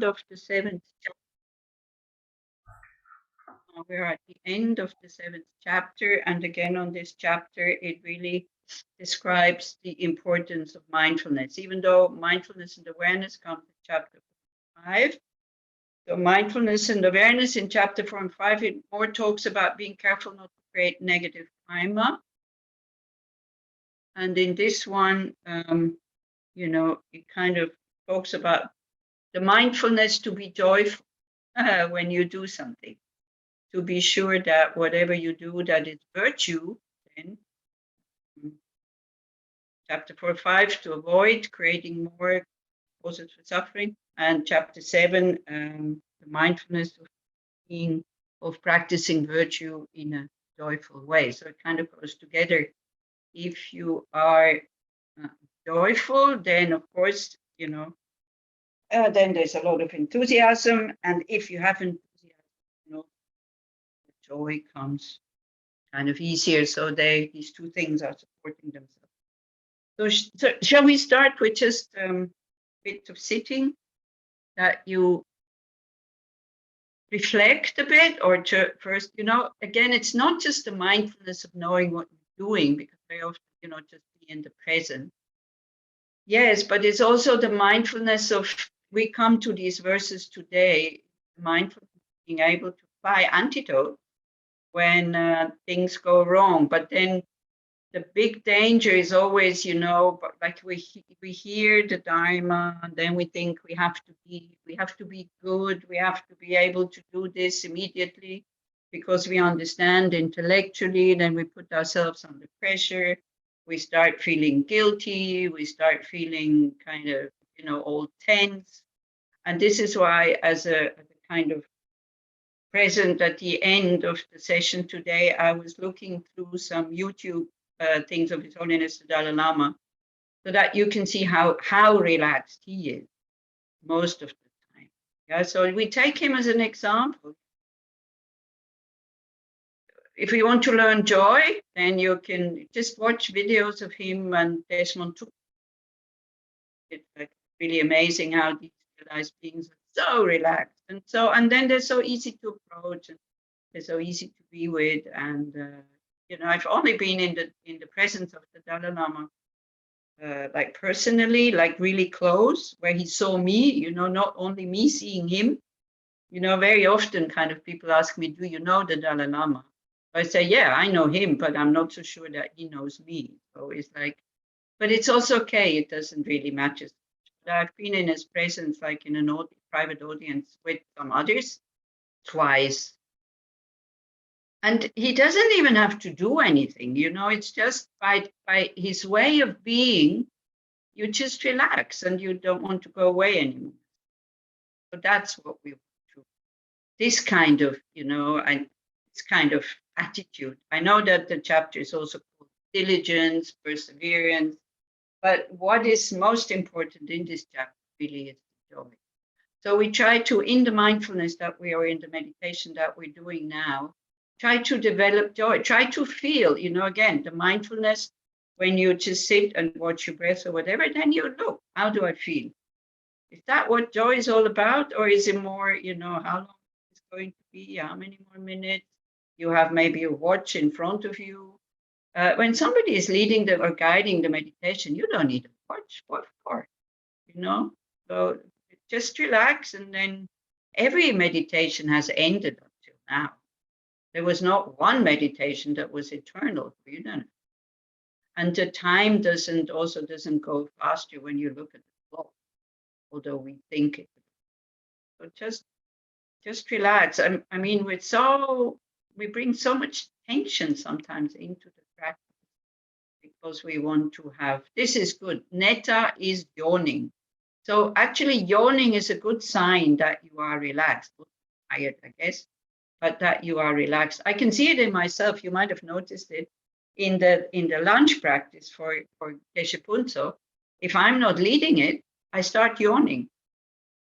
of the 7th chapter. We're at the end of the 7th chapter, and again on this chapter, it really describes the importance of mindfulness, even though mindfulness and awareness come in chapter 5. So mindfulness and awareness in chapter 4 and 5, it more talks about being careful not to create negative karma. And in this one, it kind of talks about the mindfulness to be joyful when you do something, to be sure that whatever you do that is virtue, then chapter 4-5, to avoid creating more causes for suffering, and chapter 7, the mindfulness of practicing virtue in a joyful way. So it kind of goes together. If you are joyful, then of course, then there's a lot of enthusiasm, and if you have enthusiasm, joy comes kind of easier. So these two things are supporting themselves. So shall we start with just a bit of sitting, that you reflect a bit, or first, again, it's not just the mindfulness of knowing what you're doing, because very often, just be in the present. Yes, but it's also the mindfulness of, we come to these verses today, mindfulness being able to apply antidote when things go wrong. But then the big danger is always, like we hear the Dharma, and then we think we have to be good, we have to be able to do this immediately because we understand intellectually. Then we put ourselves under pressure. We start feeling guilty. We start feeling kind of, all tense. And this is why, as a kind of present at the end of the session today, I was looking through some YouTube things of His Holiness the Dalai Lama, so that you can see how relaxed he is most of the time. Yeah, so we take him as an example. If you want to learn joy, then you can just watch videos of him and Desmond Tutu. It's like really amazing how these realized beings are so relaxed, and then they're so easy to approach, and they're so easy to be with. And I've only been in the presence of the Dalai Lama, like personally, like really close, where he saw me, not only me seeing him. Very often kind of people ask me, do you know the Dalai Lama? I say, yeah, I know him, but I'm not so sure that he knows me. So it's like, but it's also okay. It doesn't really matter. But I've been in his presence, like in a private audience with some others twice. And he doesn't even have to do anything, it's just by his way of being, you just relax and you don't want to go away anymore. So that's what we want to, this kind of, and this kind of attitude. I know that the chapter is also called diligence, perseverance, but what is most important in this chapter really is joy. So we try to, in the mindfulness that we are in, the meditation that we're doing now, try to develop joy, try to feel, again, the mindfulness, when you just sit and watch your breath or whatever, then you look, how do I feel? Is that what joy is all about? Or is it more, how long it's going to be, how many more minutes? You have maybe a watch in front of you. When somebody is leading or guiding the meditation, you don't need a watch. What for? So just relax, and then every meditation has ended up till now. There was not one meditation that was eternal, and the time doesn't go faster when you look at the clock, although we think it. So just relax. I mean, we bring so much tension sometimes into the practice because we want to have, this is good. Netta is yawning. So actually yawning is a good sign that you are relaxed, tired, I guess, but that you are relaxed. I can see it in myself. You might have noticed it in the lunch practice for Geshe Punso. If I'm not leading it, I start yawning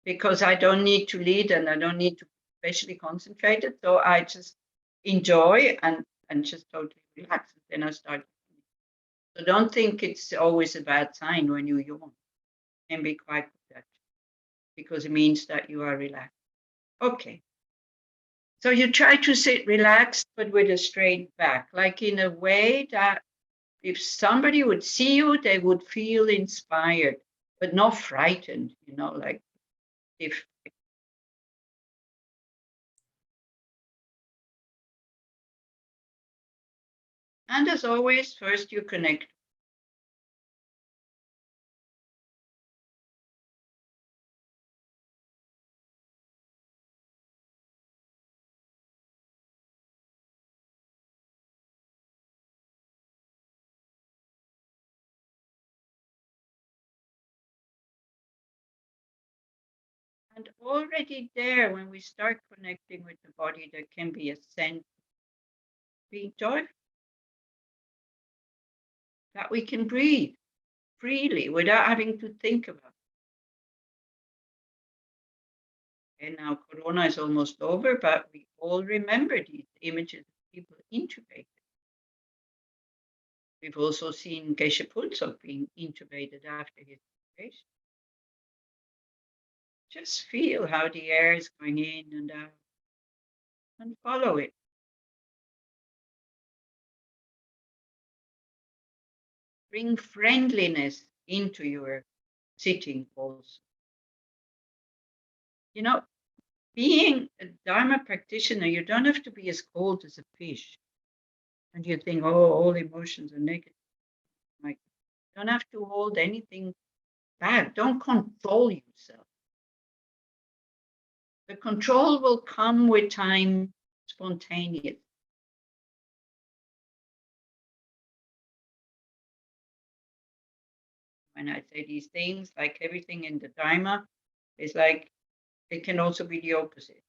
because I don't need to lead and I don't need to especially concentrate it. So I just enjoy and just totally relax. And then I start. So don't think it's always a bad sign when you yawn. It can be quite good. because it means that you are relaxed. Okay. So you try to sit relaxed, but with a straight back, like in a way that if somebody would see you, they would feel inspired, but not frightened, like if. And as always, first you connect. And already there, when we start connecting with the body, there can be a sense of being joyful, that we can breathe freely without having to think about it. And now Corona is almost over, but we all remember these images of people intubated. We've also seen Geshe Pulsok being intubated after his operation. Just feel how the air is going in and out and follow it. Bring friendliness into your sitting also. Being a Dharma practitioner, you don't have to be as cold as a fish. And you think, oh, all emotions are negative. Like, you don't have to hold anything back. Don't control yourself. The control will come with time, spontaneous. When I say these things, like everything in the Dharma, is like it can also be the opposite.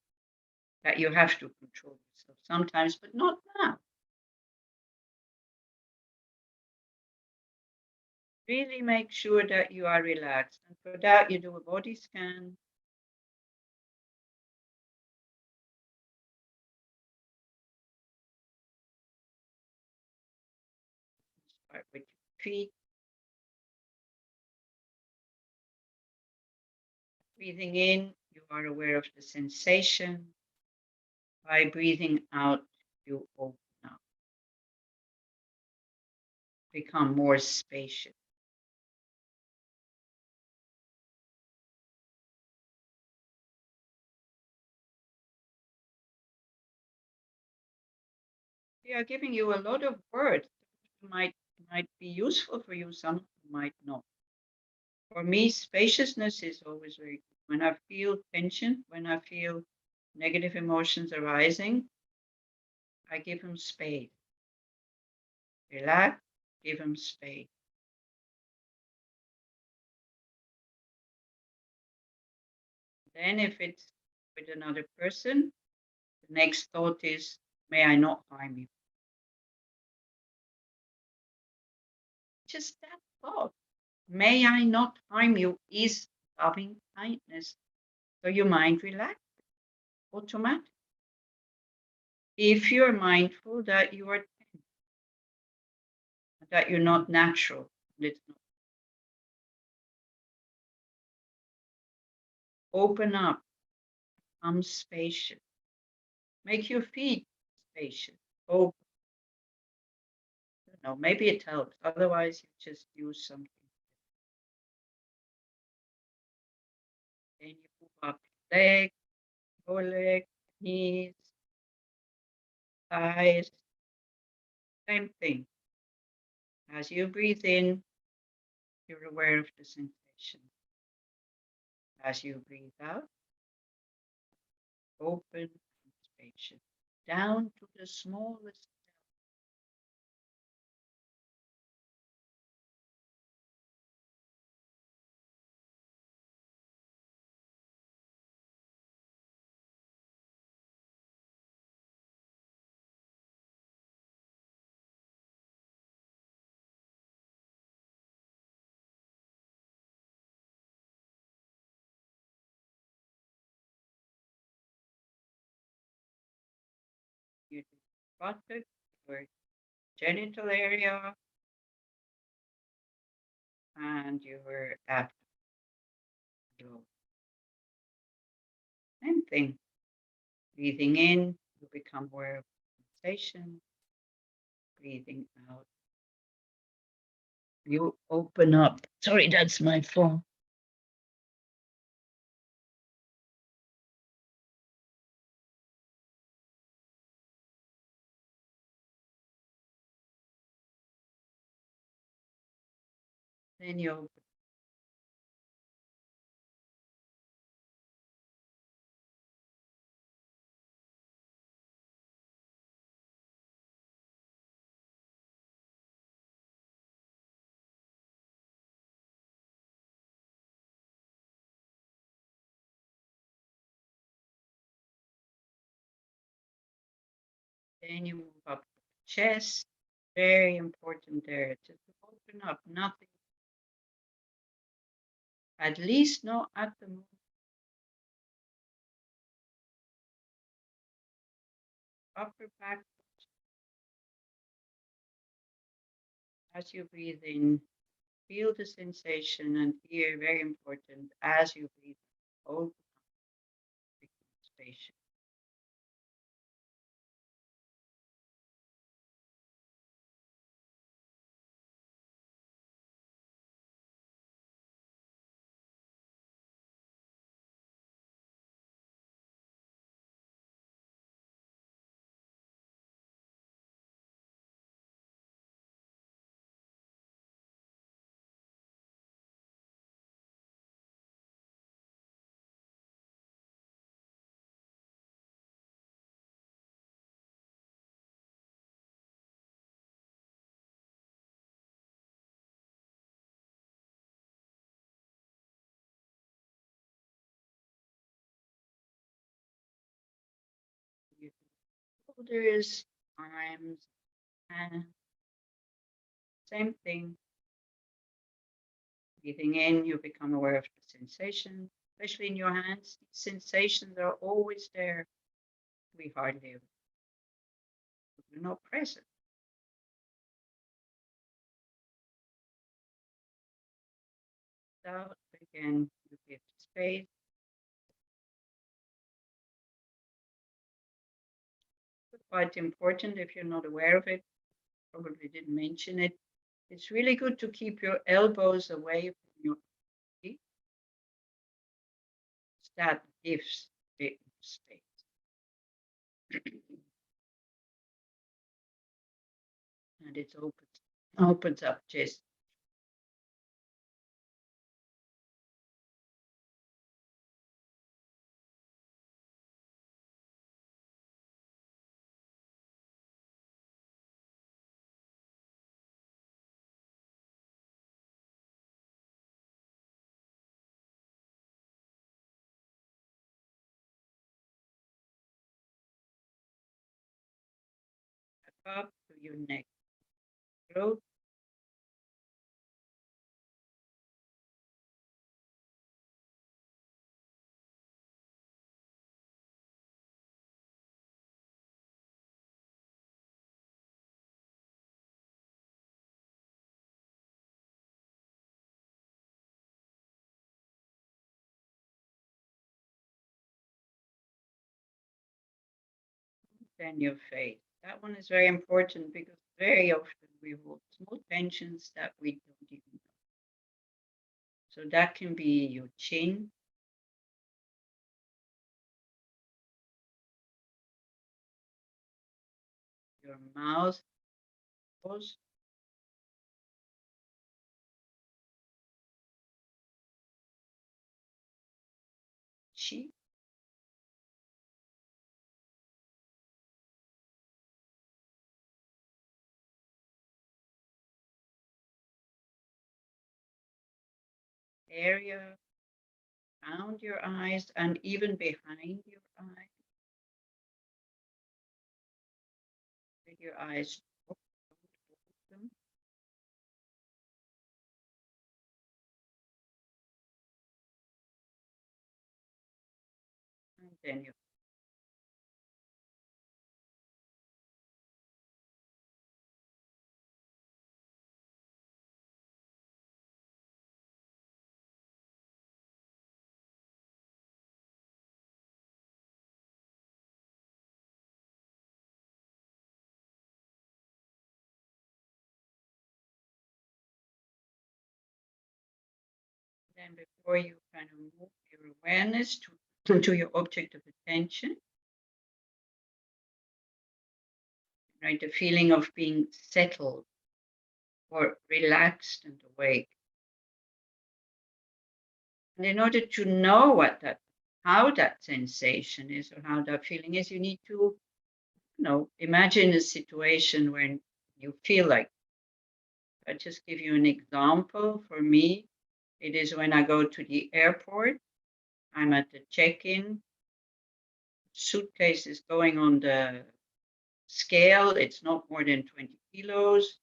That you have to control yourself sometimes, but not now. Really make sure that you are relaxed. And for that, you do a body scan. Start with your feet. Breathing in, you are aware of the sensation. By breathing out, you open up. Become more spacious. They are giving you a lot of words that might be useful for you, some might not. For me, spaciousness is always very good. When I feel tension, when I feel negative emotions arising, I give them space. Relax, give them space. Then if it's with another person, the next thought is, may I not harm you? Just that thought, may I not harm you, is loving kindness. So your mind relaxes automatically. If you're mindful that you are tense, that you're not natural, it's not. Open up, become spacious. Make your feet spacious. Open. No, maybe it helps. Otherwise, you just use something. Then you move up your leg, lower leg, knees, thighs. Same thing. As you breathe in, you're aware of the sensation. As you breathe out, open and spacious, down to the smallest. Your buttock, your genital area, and your abdomen. thing. Breathing in, you become aware of sensation. Breathing out, you open up. Sorry, that's my phone. Then you open. Then you move up to the chest. Very important there to open up. Nothing, at least not at the moment. Upper back. As you breathe in, feel the sensation, and here, very important, as you breathe, open up, spacious. Your shoulders, arms, and same thing. Breathing in, you become aware of the sensation, especially in your hands. These sensations are always there. We hardly ever. We're not present. Out again, you give space. Quite important if you're not aware of it. Probably didn't mention it. It's really good to keep your elbows away from your feet. That gives bit space. And it opens up chest. Up to your neck. Throat. Then your face. That one is very important because very often we hold small tensions that we don't even know. So that can be your chin, your mouth, nose, cheek, area around your eyes, and even behind your eyes. With your eyes open, and then you Then before you kind of move your awareness to your object of attention, right? The feeling of being settled or relaxed and awake. And in order to know how that sensation is or how that feeling is, you need to, imagine a situation when you feel like. I'll just give you an example. For me, it is when I go to the airport. I'm at the check-in. Suitcase is going on the scale. It's not more than 20 kilos.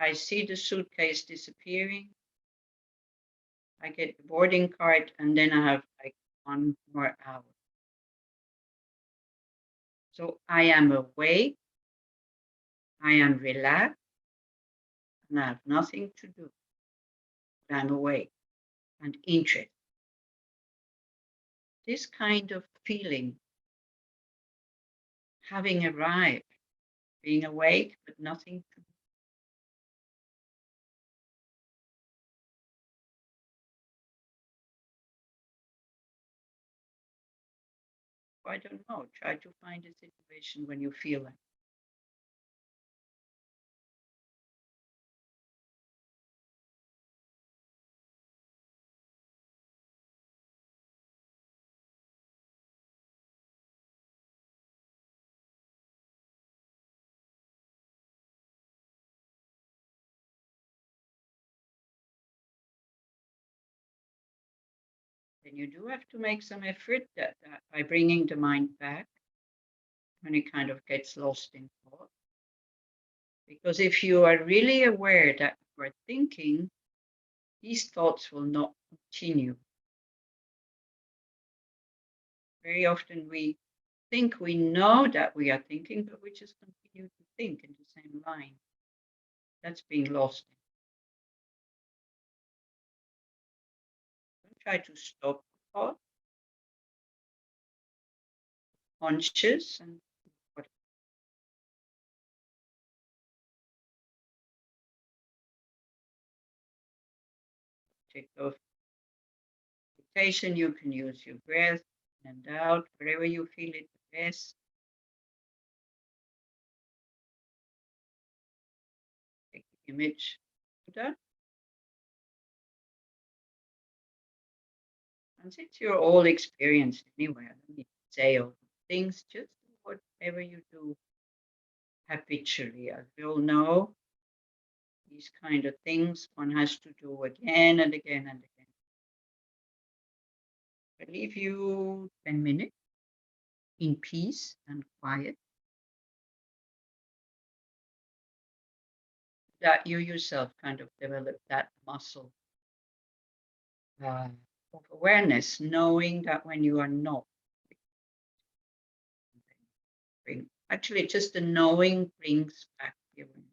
I see the suitcase disappearing. I get the boarding card, and then I have like 1 more hour. So I am awake, I am relaxed, and I have nothing to do. I'm awake and interested. This kind of feeling, having arrived, being awake but nothing to do. I don't know. Try to find a situation when you feel like. Then you do have to make some effort that by bringing the mind back when it kind of gets lost in thought. Because if you are really aware that you are thinking, these thoughts will not continue. Very often we think we know that we are thinking, but we just continue to think in the same line. That's being lost. Don't try to stop the thought, conscious, and take off meditation. You can use your breath in and out, wherever you feel it the best. Take the image of that. And since you're all experienced anyway, I don't need to say all the things, just whatever you do habitually. As we all know, these kind of things one has to do again and again and again. I leave you 10 minutes in peace and quiet. That you yourself kind of develop that muscle of awareness, knowing that when you are not. Actually, just the knowing brings back the awareness.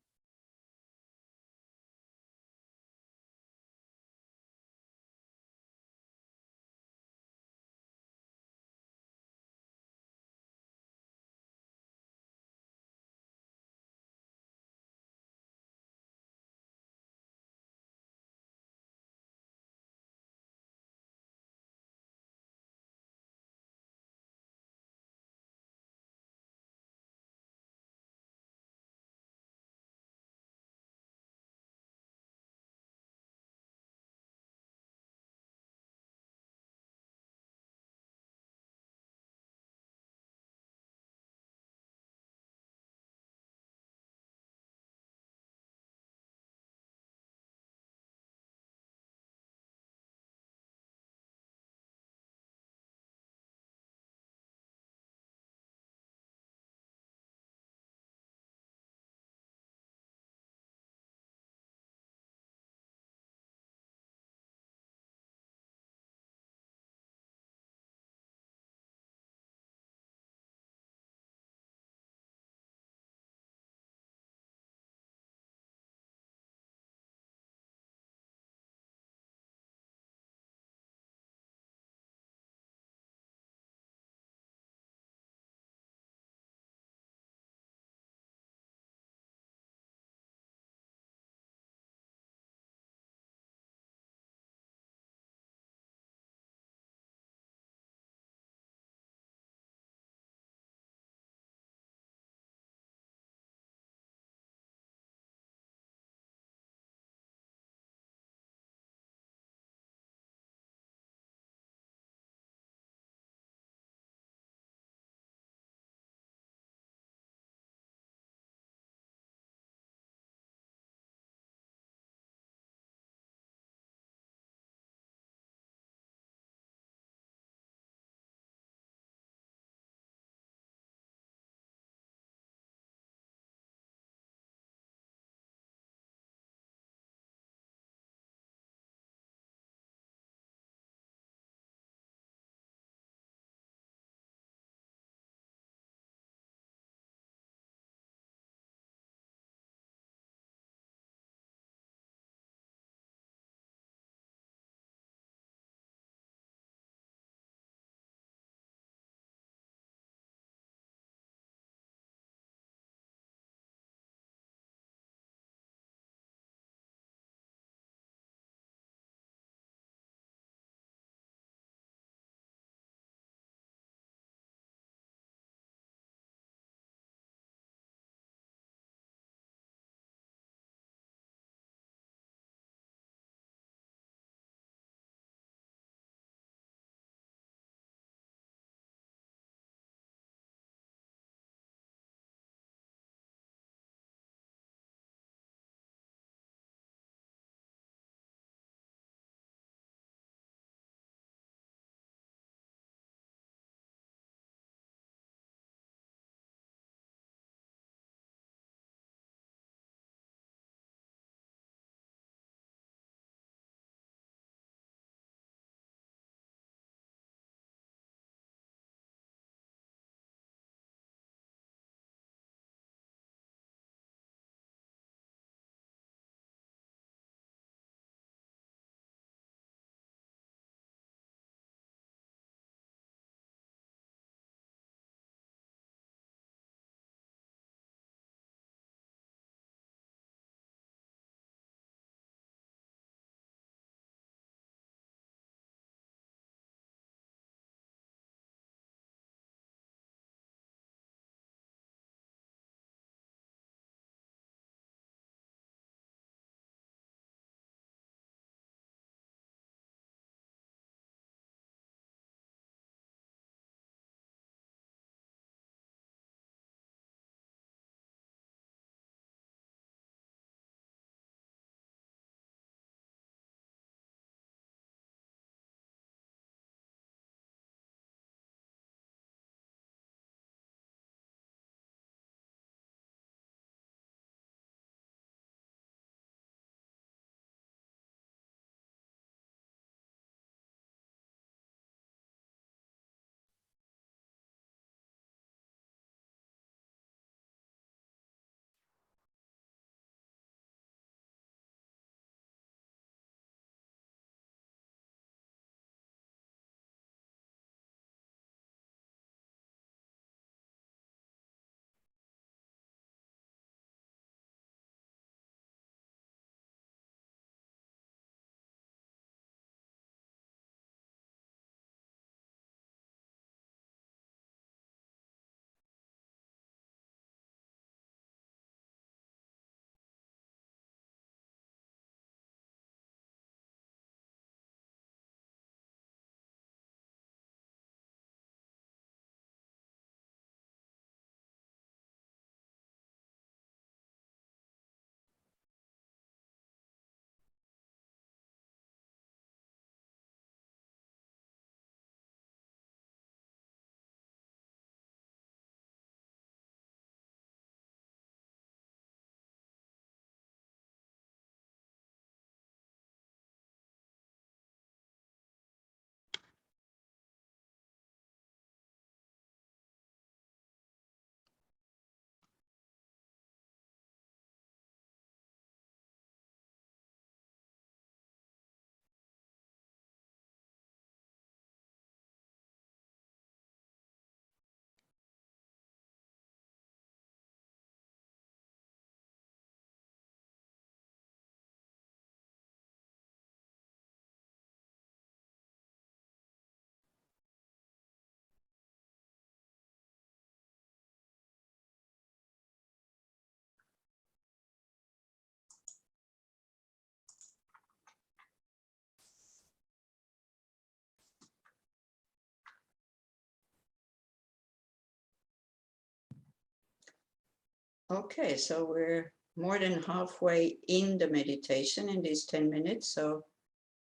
Okay, so we're more than halfway in the meditation in these 10 minutes. So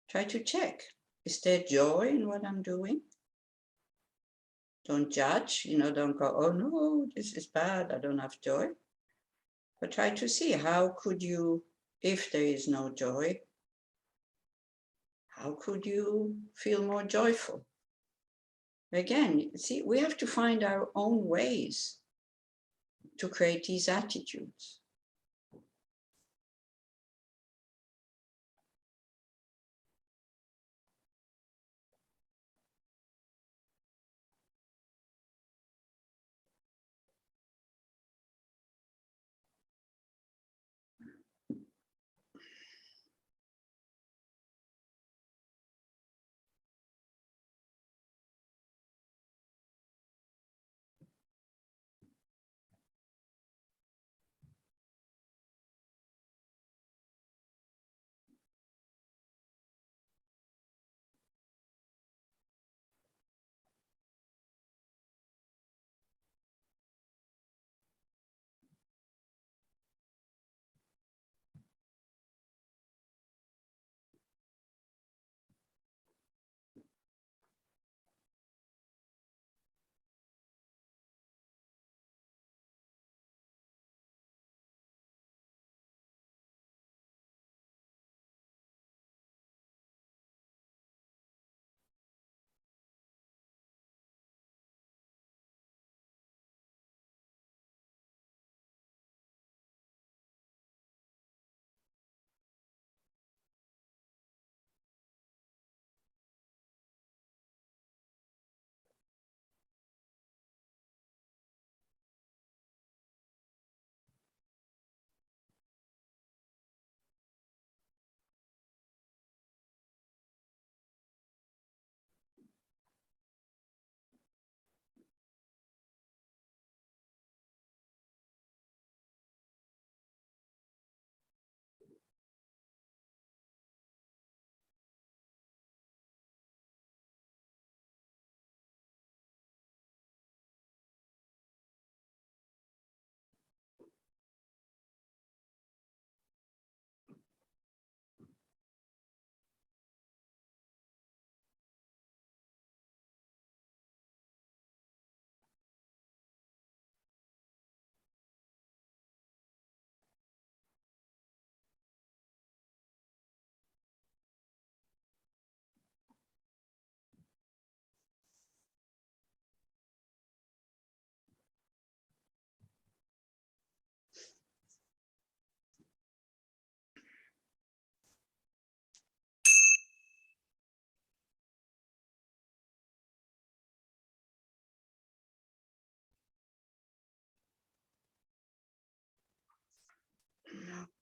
try to check. Is there joy in what I'm doing? Don't judge, don't go, oh no, this is bad, I don't have joy. But try to see, how could you, if there is no joy, how could you feel more joyful? Again, see, we have to find our own ways to create these attitudes.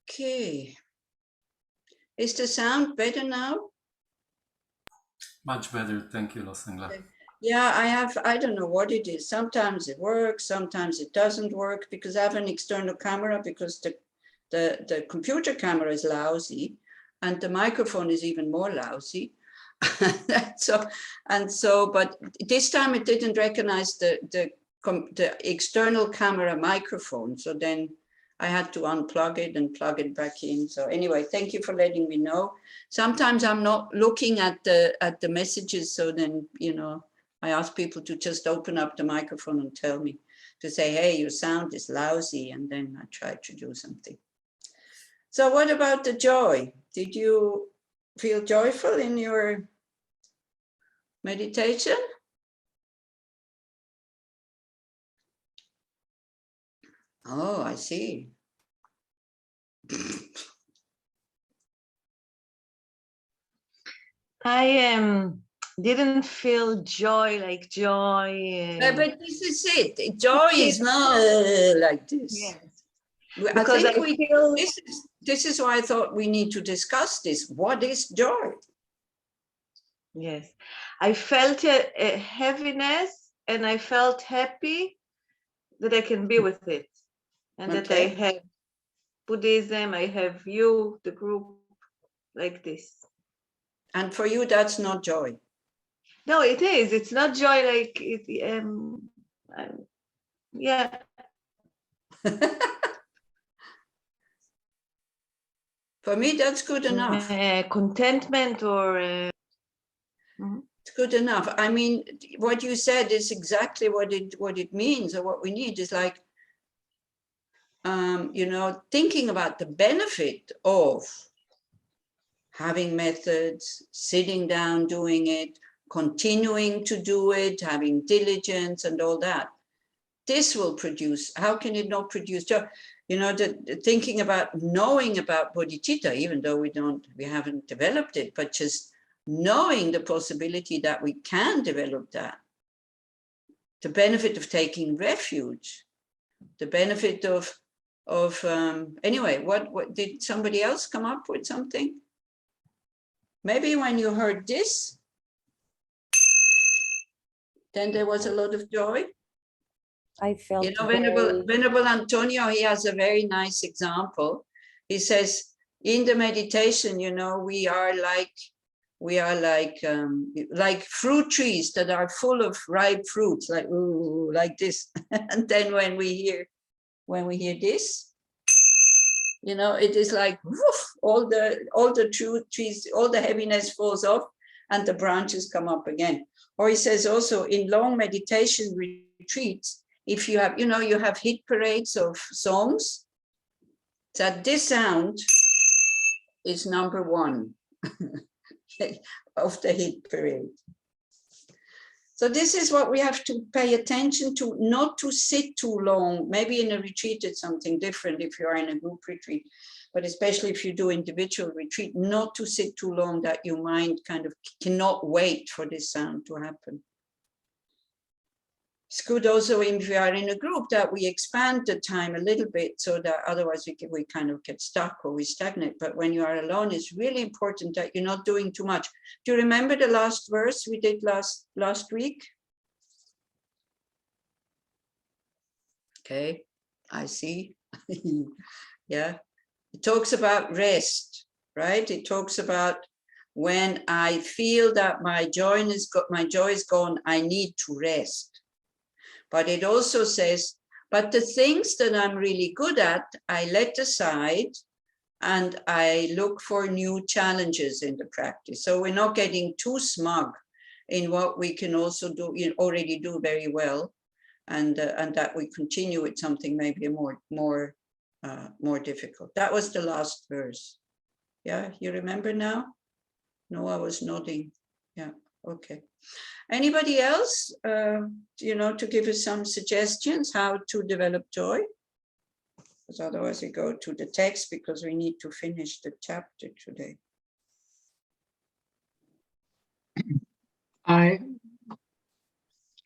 Okay. Is the sound better now? Much better. Thank you, Losan. Yeah, I don't know what it is. Sometimes it works, sometimes it doesn't work, because I have an external camera, because the computer camera is lousy and the microphone is even more lousy. But this time it didn't recognize the external camera microphone. So then I had to unplug it and plug it back in. So anyway, thank you for letting me know. Sometimes I'm not looking at the messages. So then, I ask people to just open up the microphone and tell me, to say, hey, your sound is lousy. And then I try to do something. So what about the joy? Did you feel joyful in your meditation? Oh, I see. I didn't feel joy like joy. But this is it. Joy is not like this. Yes. Because I think this is why I thought we need to discuss this. What is joy? Yes. I felt a heaviness, and I felt happy that I can be with it. And that I have Buddhism, I have you, the group, like this. And for you, that's not joy? No, it is. It's not joy like it. Yeah. For me, that's good enough. Contentment or It's good enough. I mean, what you said is exactly what it means, or what we need is like, you know, thinking about the benefit of having methods, sitting down, doing it, continuing to do it, having diligence and all that. This will produce, how can it not produce joy? You know, the thinking about knowing about bodhicitta, even though we haven't developed it, but just knowing the possibility that we can develop that. The benefit of taking refuge, the benefit of anyway, what did somebody else come up with something? Maybe when you heard this, then there was a lot of joy. I felt, you know, Venerable Antonio, he has a very nice example. He says, in the meditation, you know, we are like fruit trees that are full of ripe fruits, like ooh, like this. And then when we hear this, you know, it is like woof, all the trees, all the heaviness falls off, and the branches come up again. Or he says also, in long meditation retreats, if you have, you know, you have hit parades of songs, that this sound is number one of the hit parade. So this is what we have to pay attention to, not to sit too long. Maybe in a retreat, it's something different if you are in a group retreat, but especially if you do individual retreat, not to sit too long that your mind kind of cannot wait for this sound to happen. It's good also if we are in a group that we expand the time a little bit, so that otherwise we kind of get stuck or we stagnate. But when you are alone, it's really important that you're not doing too much. Do you remember the last verse we did last week? Okay, I see. Yeah, it talks about rest, right? It talks about when I feel that my joy is gone, I need to rest. But it also says, but the things that I'm really good at, I let aside and I look for new challenges in the practice. So we're not getting too smug in what we can also do, already do very well, and that we continue with something maybe more difficult. That was the last verse. Yeah, you remember now? No, I was nodding. Yeah, okay. Anybody else, you know, to give us some suggestions how to develop joy? Because otherwise we go to the text, because we need to finish the chapter today.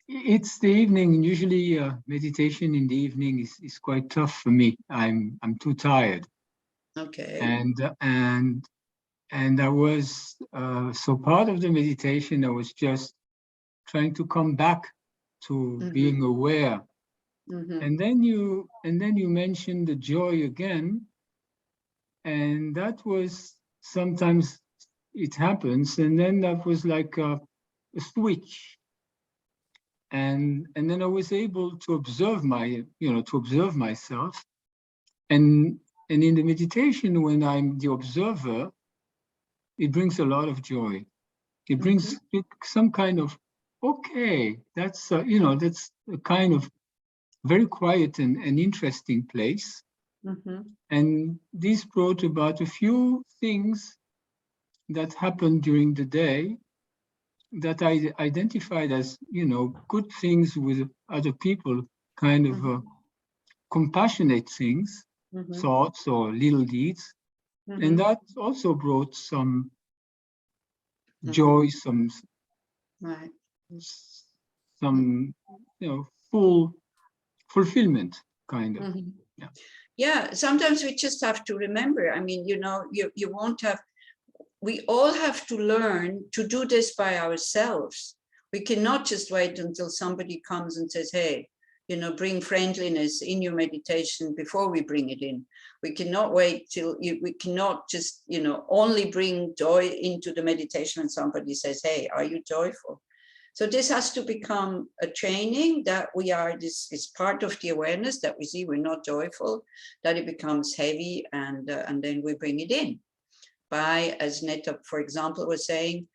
It's the evening, and usually meditation in the evening is quite tough for me. I'm too tired. Okay. And I was so part of the meditation, I was just trying to come back to being aware. And then you mentioned the joy again, and that was, sometimes it happens, and then that was like a switch, and then I was able to observe myself, and in the meditation, when I'm the observer, it brings a lot of joy. It brings some kind of, okay, that's that's a kind of very quiet and interesting place. And this brought about a few things that happened during the day that I identified as, good things with other people, kind of compassionate things, thoughts or little deeds. And that also brought some joy, some full fulfillment, kind of. Yeah, sometimes we just have to remember, I mean, you won't have, we all have to learn to do this by ourselves. We cannot just wait until somebody comes and says, hey, bring friendliness in your meditation before we bring it in. We cannot wait till we cannot just, only bring joy into the meditation and somebody says, hey, are you joyful? So this has to become a training that this is part of the awareness that we see we're not joyful, that it becomes heavy, and then we bring it in. by, as Netta, for example, was saying,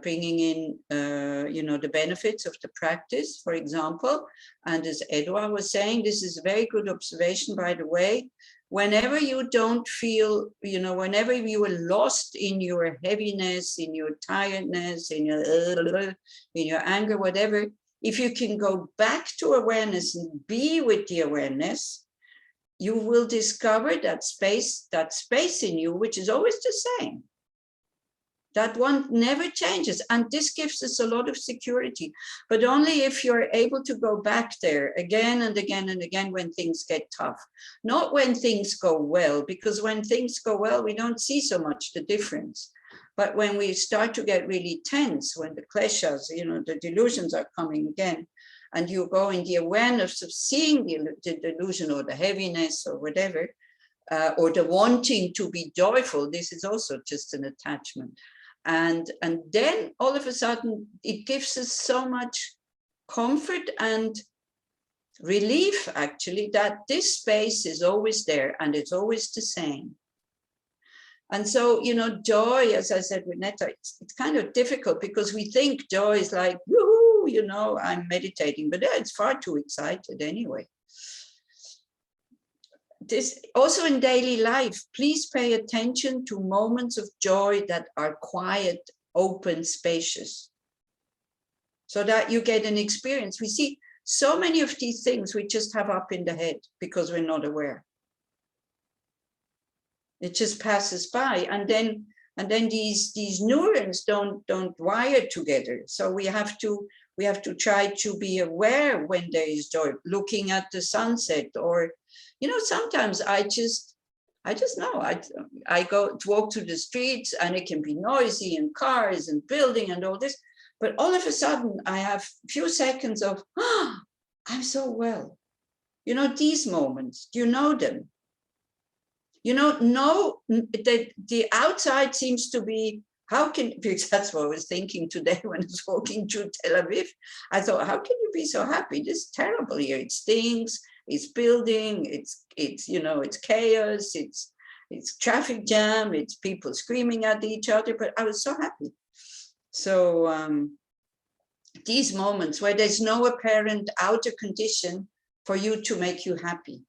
bringing in, the benefits of the practice, for example. And as Edouard was saying, this is a very good observation, by the way. Whenever you don't feel, whenever you are lost in your heaviness, in your tiredness, in your anger, whatever, if you can go back to awareness and be with the awareness, you will discover that space in you, which is always the same. That one never changes. And this gives us a lot of security, but only if you're able to go back there again and again and again when things get tough, not when things go well, because when things go well, we don't see so much the difference. But when we start to get really tense, when the kleshas, the delusions are coming again, and you go in the awareness of seeing the delusion or the heaviness or whatever, or the wanting to be joyful, this is also just an attachment. And then all of a sudden, it gives us so much comfort and relief, actually, that this space is always there and it's always the same. And so, joy, as I said with Netta, it's kind of difficult because we think joy is like, woohoo, I'm meditating, but it's far too excited anyway. This also in daily life, please pay attention to moments of joy that are quiet, open, spacious, so that you get an experience. We see so many of these things we just have up in the head because we're not aware. It just passes by, and then these neurons don't wire together. So we have to try to be aware when there is joy, looking at the sunset, or sometimes I just know I go to walk through the streets and it can be noisy and cars and building and all this, but all of a sudden I have a few seconds of I'm so well. These moments, do you know them? The outside seems to be, because that's what I was thinking today when I was walking through Tel Aviv. I thought, how can you be so happy? This is terrible here. It stinks, it's building, it's chaos, it's traffic jam, it's people screaming at each other, but I was so happy. So these moments where there's no apparent outer condition for you to make you happy.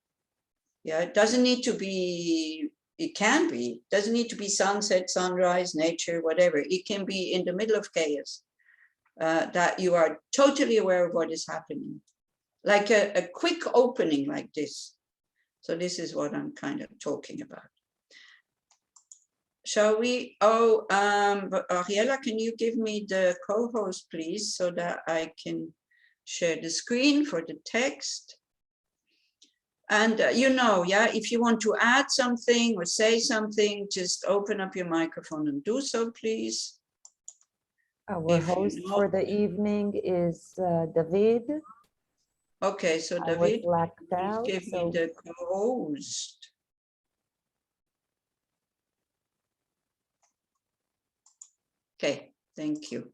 Yeah, it doesn't need to be, it can be, doesn't need to be sunset, sunrise, nature, whatever. It can be in the middle of chaos, that you are totally aware of what is happening. Like a quick opening like this. So this is what I'm kind of talking about. Shall we? Ariella, can you give me the co-host, please, so that I can share the screen for the text? And if you want to add something or say something, just open up your microphone and do so, please. Our host for the evening is David. Okay, so I David, was blacked out, give me the co-host. Okay, thank you.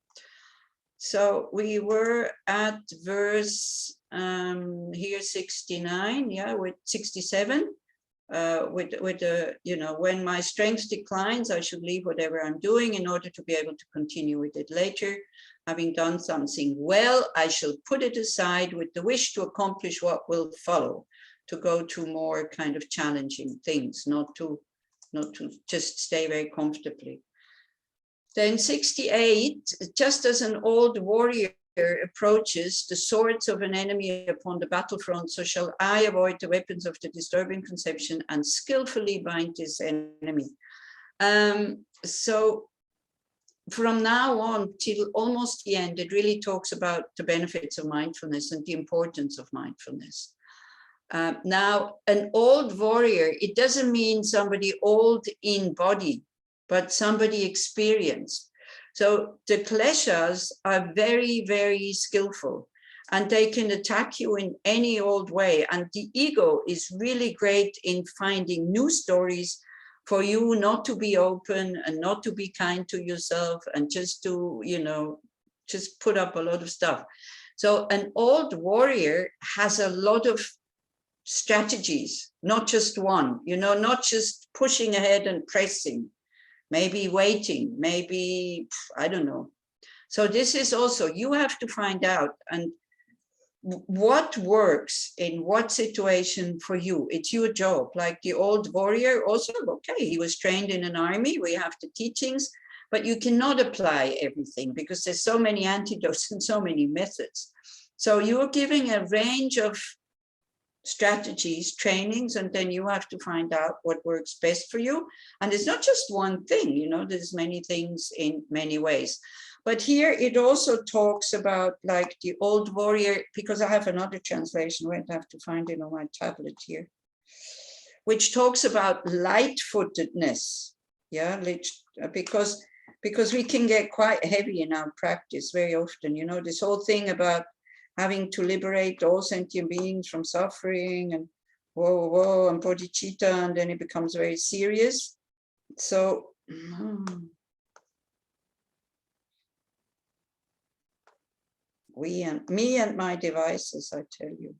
So we were at verse here 69, yeah, with 67, with the, when my strength declines, I should leave whatever I'm doing in order to be able to continue with it later. Having done something well, I shall put it aside with the wish to accomplish what will follow, to go to more kind of challenging things, not to just stay very comfortably. Then 68, just as an old warrior approaches the swords of an enemy upon the battlefront, so shall I avoid the weapons of the disturbing conception and skillfully bind this enemy. So from now on till almost the end, it really talks about the benefits of mindfulness and the importance of mindfulness. Now, an old warrior, it doesn't mean somebody old in body, but somebody experienced. So the kleshas are very, very skillful, and they can attack you in any old way. And the ego is really great in finding new stories for you not to be open and not to be kind to yourself and just to, just put up a lot of stuff. So an old warrior has a lot of strategies, not just one, not just pushing ahead and pressing. maybe waiting, maybe, I don't know. So this is also, you have to find out and what works in what situation for you. It's your job. Like the old warrior also, okay, he was trained in an army, we have the teachings, but you cannot apply everything because there's so many antidotes and so many methods. So you're giving a range of strategies, trainings, and then you have to find out what works best for you. And it's not just one thing, you know, there's many things in many ways. But here it also talks about like the old warrior, because I have another translation, I have to find it on my tablet here, which talks about light-footedness. Yeah, because we can get quite heavy in our practice very often, you know, this whole thing about having to liberate all sentient beings from suffering and whoa, and bodhicitta, and then it becomes very serious. So, me and my devices, I tell you.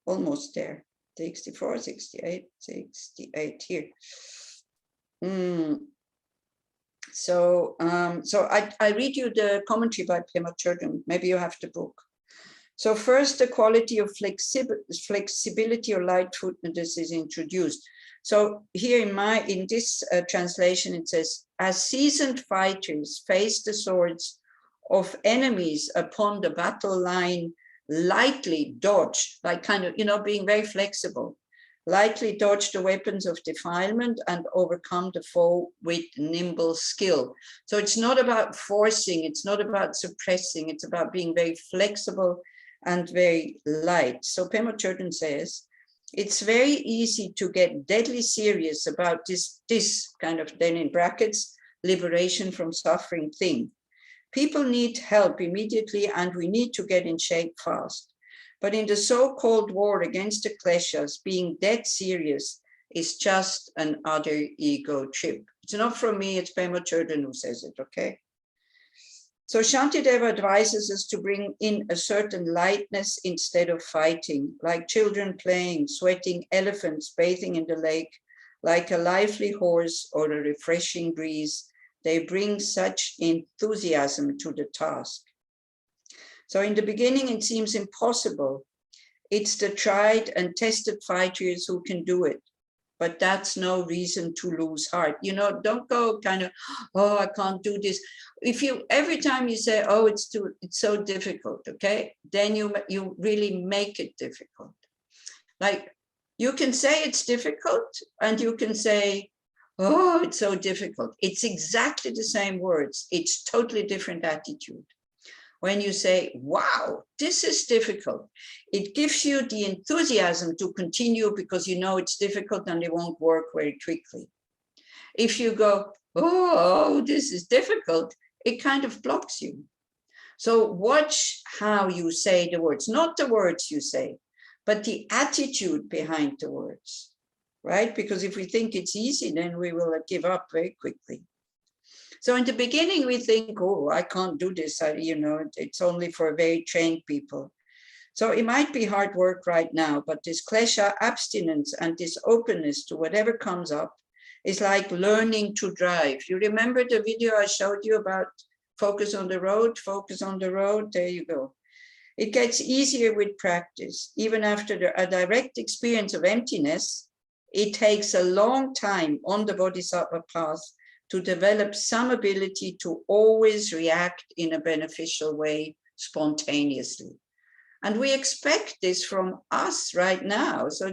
Almost there. 64, 68, 68 here. So I read you the commentary by Pema Chodron. Maybe you have the book. So first, the quality of flexibility or light-footedness is introduced. So here in this translation, it says, as seasoned fighters face the swords of enemies upon the battle line, lightly dodge, like kind of, you know, being very flexible, lightly dodge the weapons of defilement and overcome the foe with nimble skill. So it's not about forcing, it's not about suppressing, it's about being very flexible and very light. So Pema Chodron says, it's very easy to get deadly serious about this kind of, then in brackets, liberation from suffering thing. People need help immediately and we need to get in shape fast. But in the so-called war against the kleshas, being dead serious is just another ego trip. It's not from me, it's Pema Chodron who says it, okay? So Shantideva advises us to bring in a certain lightness instead of fighting, like children playing, sweating elephants, bathing in the lake, like a lively horse or a refreshing breeze. They bring such enthusiasm to the task. So in the beginning, it seems impossible. It's the tried and tested fighters who can do it. But that's no reason to lose heart. You know, don't go kind of, oh, I can't do this. If you, every time you say, oh, it's so difficult, okay? Then you really make it difficult. Like you can say it's difficult and you can say, oh, it's so difficult. It's exactly the same words. It's totally different attitude. When you say, wow, this is difficult, it gives you the enthusiasm to continue because you know it's difficult and it won't work very quickly. If you go, oh, this is difficult, it kind of blocks you. So watch how you say the words, not the words you say, but the attitude behind the words, right? Because if we think it's easy, then we will give up very quickly. So in the beginning, we think, oh, I can't do this. You know, it's only for very trained people. So it might be hard work right now, but this klesha abstinence and this openness to whatever comes up is like learning to drive. You remember the video I showed you about focus on the road, there you go. It gets easier with practice. Even after a direct experience of emptiness, it takes a long time on the Bodhisattva path to develop some ability to always react in a beneficial way spontaneously. And we expect this from us right now. So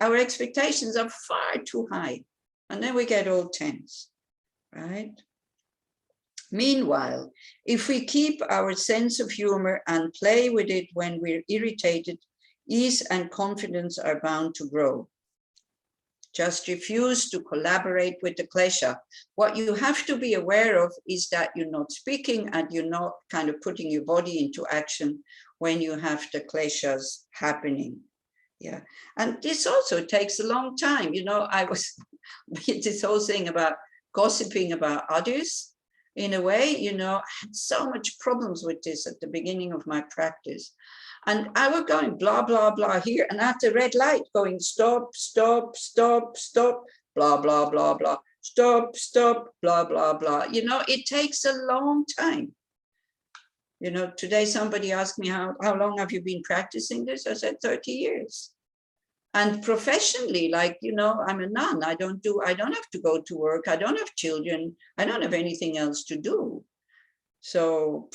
our expectations are far too high. And then we get all tense, right? Meanwhile, if we keep our sense of humor and play with it when we're irritated, ease and confidence are bound to grow. Just refuse to collaborate with the klesha. What you have to be aware of is that you're not speaking and you're not kind of putting your body into action when you have the kleshas happening. Yeah, and this also takes a long time. You know, I was this whole thing about gossiping about others. In a way, you know, I had so much problems with this at the beginning of my practice. And I was going blah, blah, blah here, and at the red light going stop, stop, stop, stop. blah, blah, blah, blah. Stop, stop, blah, blah, blah. You know, it takes a long time. You know, today somebody asked me, how long have you been practicing this? I said 30 years. And professionally, like, you know, I'm a nun. I don't have to go to work. I don't have children. I don't have anything else to do. So,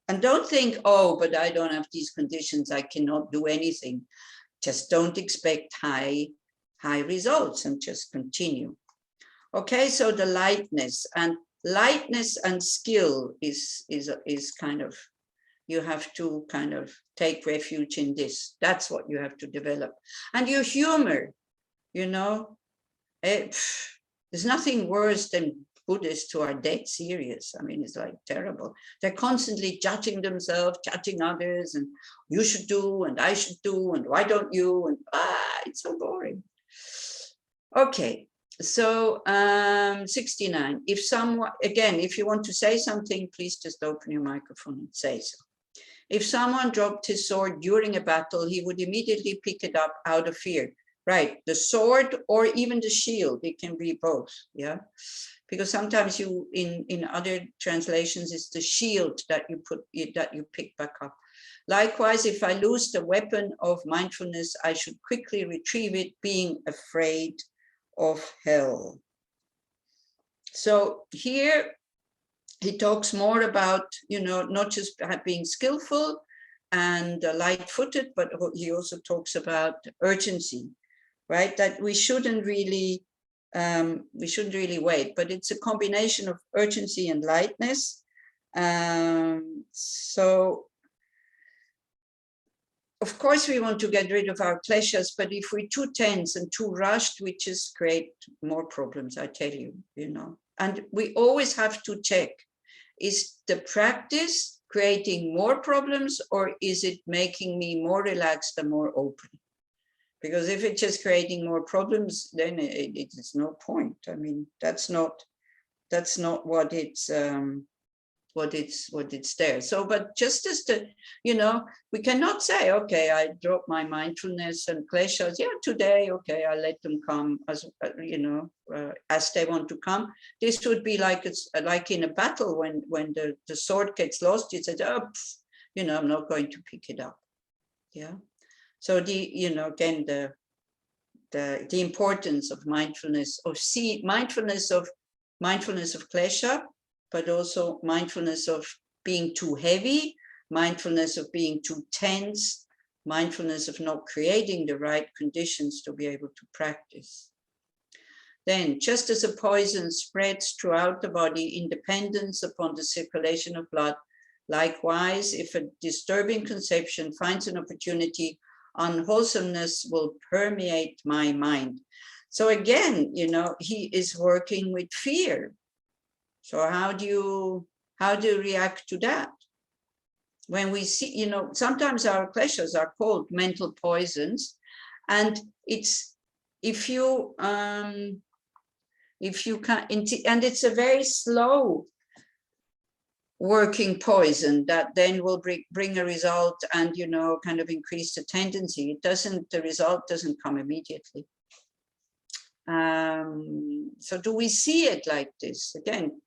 and don't think, oh, but I don't have these conditions. I cannot do anything. Just don't expect high results and just continue. Okay, so the lightness and skill is kind of, you have to kind of take refuge in this. That's what you have to develop. And your humor, you know, there's nothing worse than Buddhists who are dead serious. I mean, it's like terrible. They're constantly judging themselves, judging others, and you should do, and I should do, and why don't you? And it's so boring. Okay, so 69. If someone, again, if you want to say something, please just open your microphone and say so. If someone dropped his sword during a battle, he would immediately pick it up out of fear. Right, the sword or even the shield, it can be both, yeah? Because sometimes you, in other translations, it's the shield that you pick back up. Likewise, if I lose the weapon of mindfulness, I should quickly retrieve it, being afraid of hell. So here, he talks more about, you know, not just being skillful and light-footed, but he also talks about urgency, right? That we shouldn't really wait, but it's a combination of urgency and lightness. So, of course, we want to get rid of our pleasures, but if we're too tense and too rushed, we just create more problems, I tell you, you know. And we always have to check, is the practice creating more problems, or is it making me more relaxed and more open? Because if it's just creating more problems, then it's no point. I mean, that's not what it's there. So, but just as the, you know, we cannot say, okay, I drop my mindfulness and kleshas. Yeah, today, okay, I let them come as you know, as they want to come. This would be like it's like in a battle when the sword gets lost. You said, oh, you know, I'm not going to pick it up. Yeah. So you know, again, the importance of mindfulness, mindfulness of klesha, but also mindfulness of being too heavy, mindfulness of being too tense, mindfulness of not creating the right conditions to be able to practice. Then, just as a poison spreads throughout the body in dependence upon the circulation of blood, likewise, if a disturbing conception finds an opportunity, unwholesomeness will permeate my mind. So again, you know, he is working with fear. So how do you react to that? When we see, you know, sometimes our pleasures are called mental poisons, and it's if you can, and it's a very slow working poison that then will bring a result and, you know, kind of increase the tendency. The result doesn't come immediately. So do we see it like this? Again,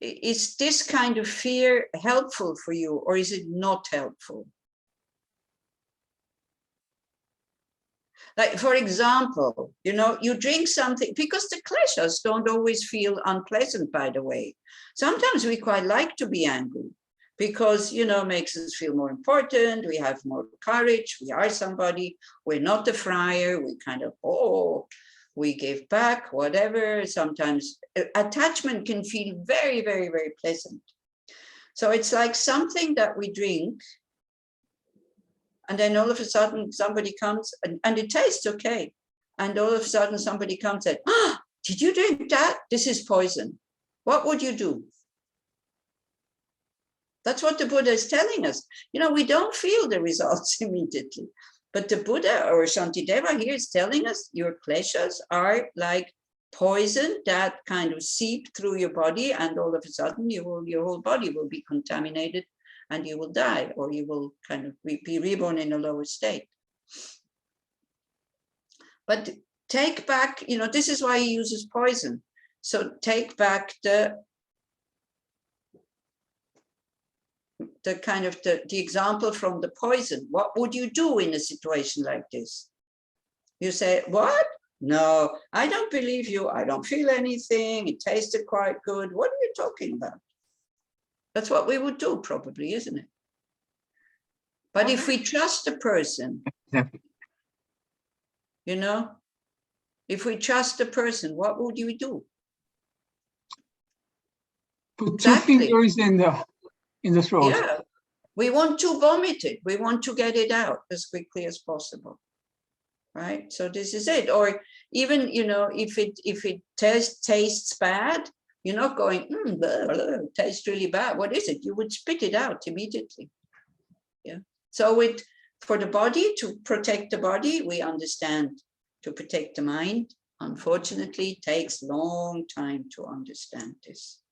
is this kind of fear helpful for you, or is it not helpful? Like, for example, you know, you drink something, because the kleshas don't always feel unpleasant, by the way. Sometimes we quite like to be angry because, you know, makes us feel more important. We have more courage. We are somebody. We're not the friar. We kind of, we give back, whatever. Sometimes attachment can feel very, very, very pleasant. So it's like something that we drink, and then all of a sudden somebody comes and it tastes okay. And all of a sudden somebody comes and said, did you drink that? This is poison. What would you do? That's what the Buddha is telling us. You know, we don't feel the results immediately, but the Buddha or Shantideva here is telling us your kleshas are like poison that kind of seep through your body, and all of a sudden your whole body will be contaminated and you will die, or you will kind of be reborn in a lower state. But take back, this is why he uses poison. So take back the kind of the example from the poison. What would you do in a situation like this? You say, what? No, I don't believe you. I don't feel anything. It tasted quite good. What are you talking about? That's what we would do probably, isn't it? But if we trust the person, if we trust the person, what would you do? Put two fingers in the throat. Yeah, we want to vomit it. We want to get it out as quickly as possible, right? So this is it. Or even, if it tastes bad, you're not going, blah, blah, it tastes really bad. What is it? You would spit it out immediately. Yeah. So for the body, to protect the body, we understand. To protect the mind, unfortunately, it takes a long time to understand this.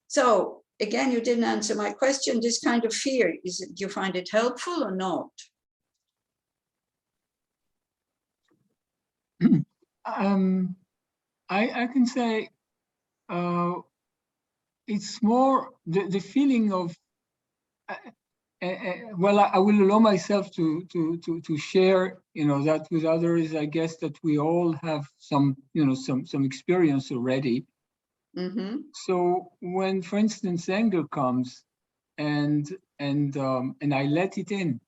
So again, you didn't answer my question. This kind of fear, do you find it helpful or not? I can say it's more the feeling of well, I will allow myself to share, that with others. I guess that we all have some experience already. Mm-hmm. So when, for instance, anger comes, and I let it in,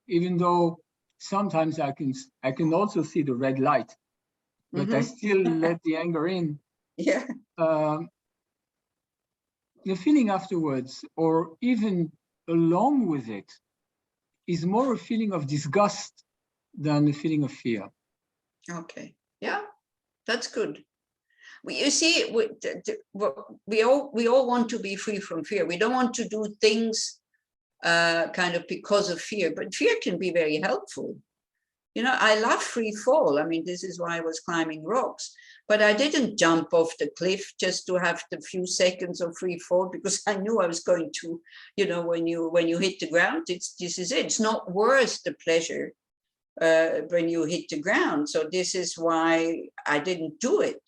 even though sometimes I can also see the red light, but I still let the anger in. Yeah. The feeling afterwards, or even along with it, is more a feeling of disgust than a feeling of fear. Okay. Yeah, that's good. You see, we all want to be free from fear. We don't want to do things kind of because of fear, but fear can be very helpful. I love free fall. I mean, this is why I was climbing rocks, but I didn't jump off the cliff just to have the few seconds of free fall, because I knew I was going to, when you hit the ground, this is it. It's not worth the pleasure when you hit the ground. So this is why I didn't do it.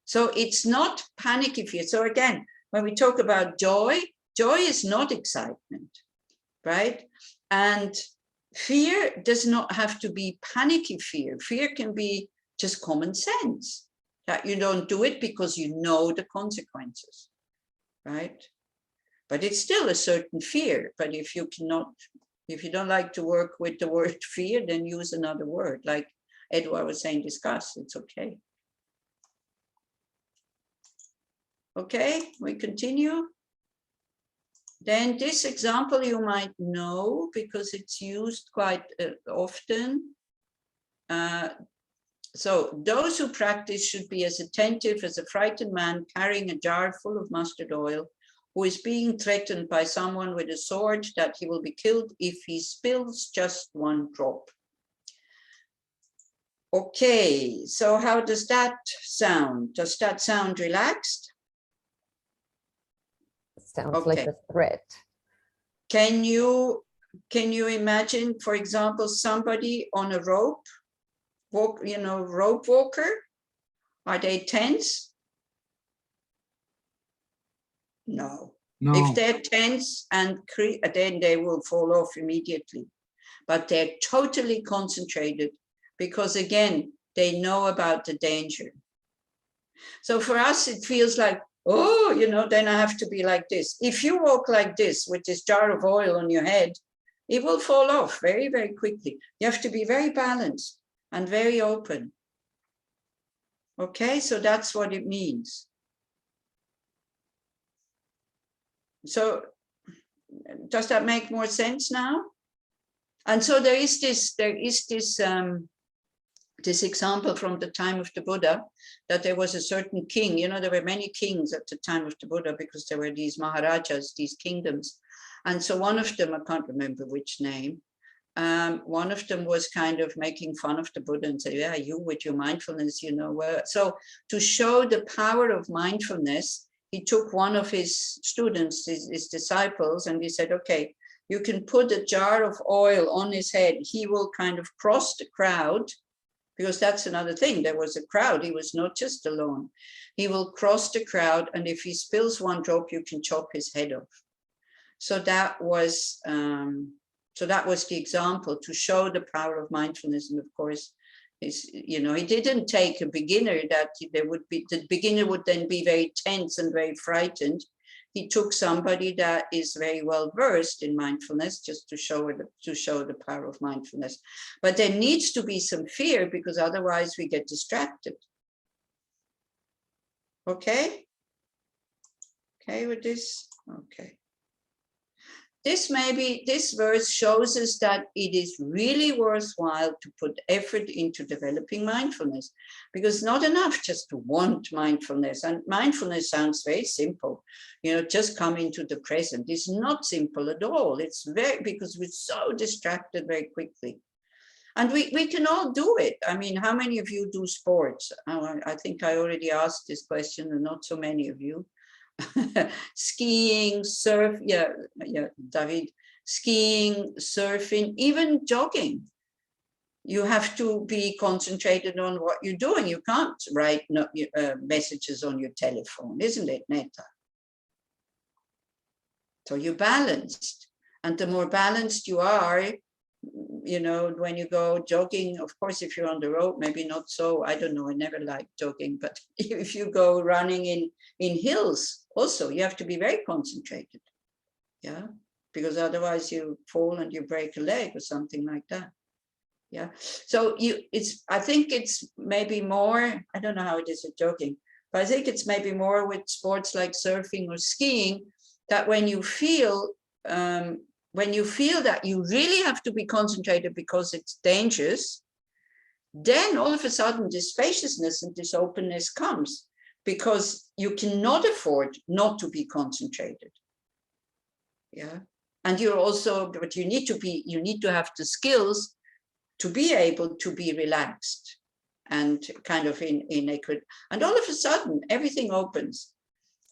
So it's not panicky fear. So again, when we talk about joy, joy is not excitement, right? And fear does not have to be panicky fear. Fear can be just common sense, that you don't do it because you know the consequences, right? But it's still a certain fear. But if you don't like to work with the word fear, then use another word. Like Edward was saying, discuss, it's okay. Okay, we continue. Then this example you might know because it's used quite often. So those who practice should be as attentive as a frightened man carrying a jar full of mustard oil, who is being threatened by someone with a sword that he will be killed if he spills just one drop. Okay, so how does that sound? Does that sound relaxed? Sounds like a threat. Can you imagine, for example, somebody on a rope walker? Are they tense? No. If they're tense and then they will fall off immediately. But they're totally concentrated because, again, they know about the danger. So for us, it feels like, oh, then I have to be like this. If you walk like this with this jar of oil on your head, it will fall off very, very quickly. You have to be very balanced and very open. Okay, so that's what it means. So does that make more sense now? And so there is this example from the time of the Buddha, that there was a certain king. There were many kings at the time of the Buddha because there were these maharajas, these kingdoms. And so one of them, I can't remember which name, one of them was kind of making fun of the Buddha and say, yeah, you with your mindfulness, So to show the power of mindfulness, he took one of his students, his disciples, and he said, okay, you can put a jar of oil on his head. He will kind of cross the crowd because that's another thing. There was a crowd. He was not just alone. He will cross the crowd, and if he spills one drop, you can chop his head off. So that was the example to show the power of mindfulness. And of course, he didn't take a beginner that the beginner would then be very tense and very frightened. He took somebody that is very well versed in mindfulness, just to show the power of mindfulness. But there needs to be some fear, because otherwise we get distracted. Okay? Okay with this? Okay. This verse shows us that it is really worthwhile to put effort into developing mindfulness, because it's not enough just to want mindfulness. And mindfulness sounds very simple, just come into the present. It's not simple at all. It's because we're so distracted very quickly. And we can all do it. I mean, how many of you do sports? I think I already asked this question, and not so many of you. Skiing, surf, David, skiing, surfing, even jogging. You have to be concentrated on what you're doing. You can't write messages on your telephone, isn't it, Neta? So you're balanced. And the more balanced you are, when you go jogging, of course, if you're on the road, maybe not so, I don't know, I never liked jogging, but if you go running in hills, also, you have to be very concentrated, yeah, because otherwise you fall and you break a leg or something like that, yeah. So I think it's maybe more, I don't know how it is with jogging, but I think it's maybe more with sports like surfing or skiing, that when you feel that you really have to be concentrated because it's dangerous, then all of a sudden this spaciousness and this openness comes, because you cannot afford not to be concentrated. Yeah. And but you need to have the skills to be able to be relaxed and kind of in equity. And all of a sudden everything opens.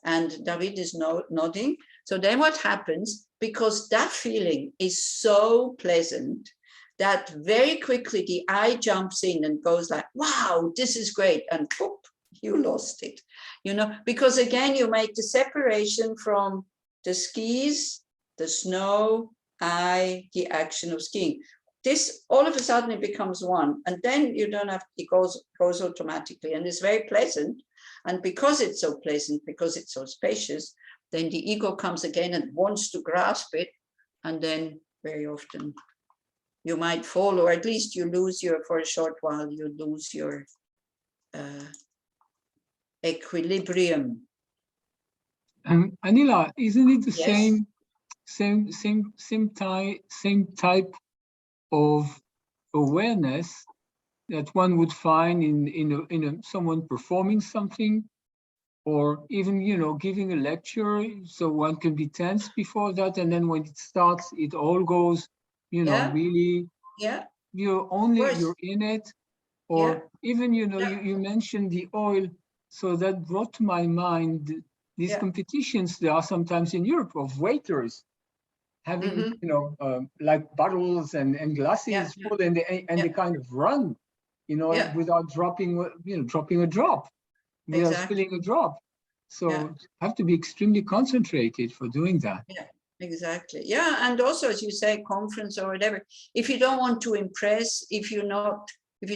And David is nodding. So then what happens, because that feeling is so pleasant, that very quickly the eye jumps in and goes like, wow, this is great. And poof, you lost it, because again, you make the separation from the skis, the snow, the action of skiing. This, all of a sudden it becomes one, and then you don't have, it goes automatically, and it's very pleasant. And because it's so pleasant, because it's so spacious, then the ego comes again and wants to grasp it. And then very often you might fall, or at least you lose for a short while, you lose your equilibrium. Anila, isn't it the Yes. same type of awareness that one would find in someone performing something, or even giving a lecture? So one can be tense before that, and then when it starts, it all goes really. Yeah. You're in it. Or even you mentioned the oil, so that brought to my mind these competitions there are sometimes in Europe of waiters having like bottles and glasses full, and they kind of run without dropping a drop, without spilling a drop. So you have to be extremely concentrated for doing that. Yeah, exactly. Yeah, and also, as you say, conference or whatever, if you don't want to impress, if you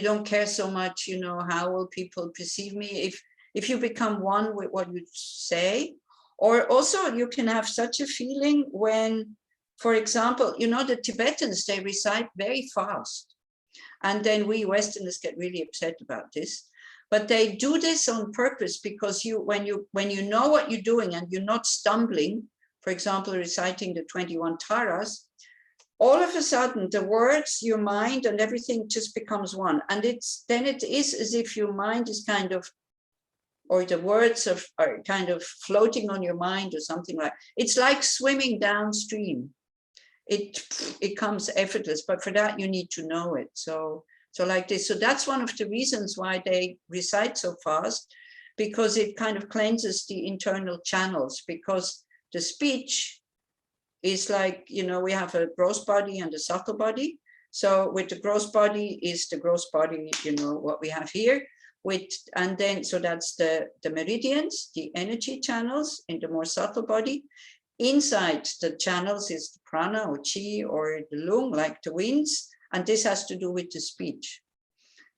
don't care so much, how will people perceive me, if you become one with what you say. Or also you can have such a feeling when, for example, the Tibetans, they recite very fast, and then we Westerners get really upset about this. But they do this on purpose, because when you know what you're doing and you're not stumbling, for example, reciting the 21 taras, all of a sudden the words, your mind and everything just becomes one. And then it is as if your mind is kind of, or the words are kind of floating on your mind or something like, it's like swimming downstream. It comes effortless, but for that you need to know it. So like this. So that's one of the reasons why they recite so fast, because it kind of cleanses the internal channels, because the speech is like, we have a gross body and a subtle body. So with the gross body is the gross body, you know, what we have here. And then, so that's the meridians, the energy channels in the more subtle body. Inside the channels is the prana or chi or the lung, like the winds. And this has to do with the speech.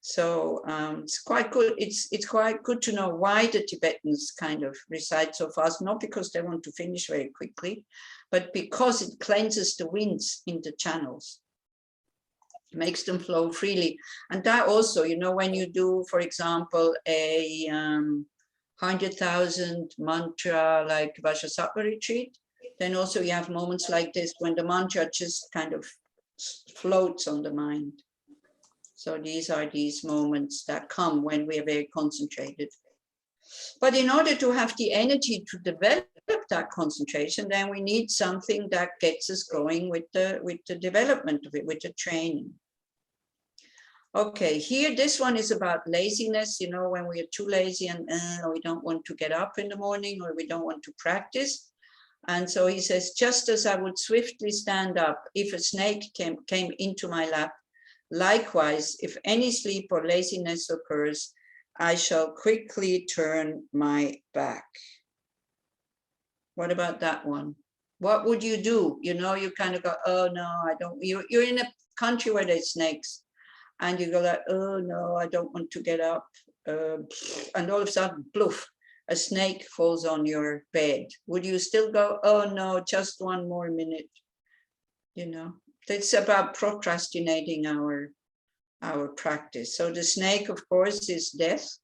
So it's quite good. It's quite good to know why the Tibetans kind of recite so fast, not because they want to finish very quickly, but because it cleanses the winds in the channels, makes them flow freely. And that also, you know, when you do, for example, a 100,000 mantra like Bodhisattva retreat, then also you have moments like this when the mantra just kind of floats on the mind. So these are these moments that come when we are very concentrated. But in order to have the energy to develop that concentration, then we need something that gets us going with the development of it, with the training. Okay, here, this one is about laziness, you know, when we are too lazy and we don't want to get up in the morning or we don't want to practice. And so he says, just as I would swiftly stand up if a snake came into my lap, likewise, if any sleep or laziness occurs, I shall quickly turn my back. What about that one? What would you do? You know, you kind of go, oh no, I don't, you're in a country where there's snakes and you go like, oh no, I don't want to get up. And all of a sudden, poof, a snake falls on your bed. Would you still go, oh no, just one more minute? You know, it's about procrastinating our practice. So the snake, of course, is death.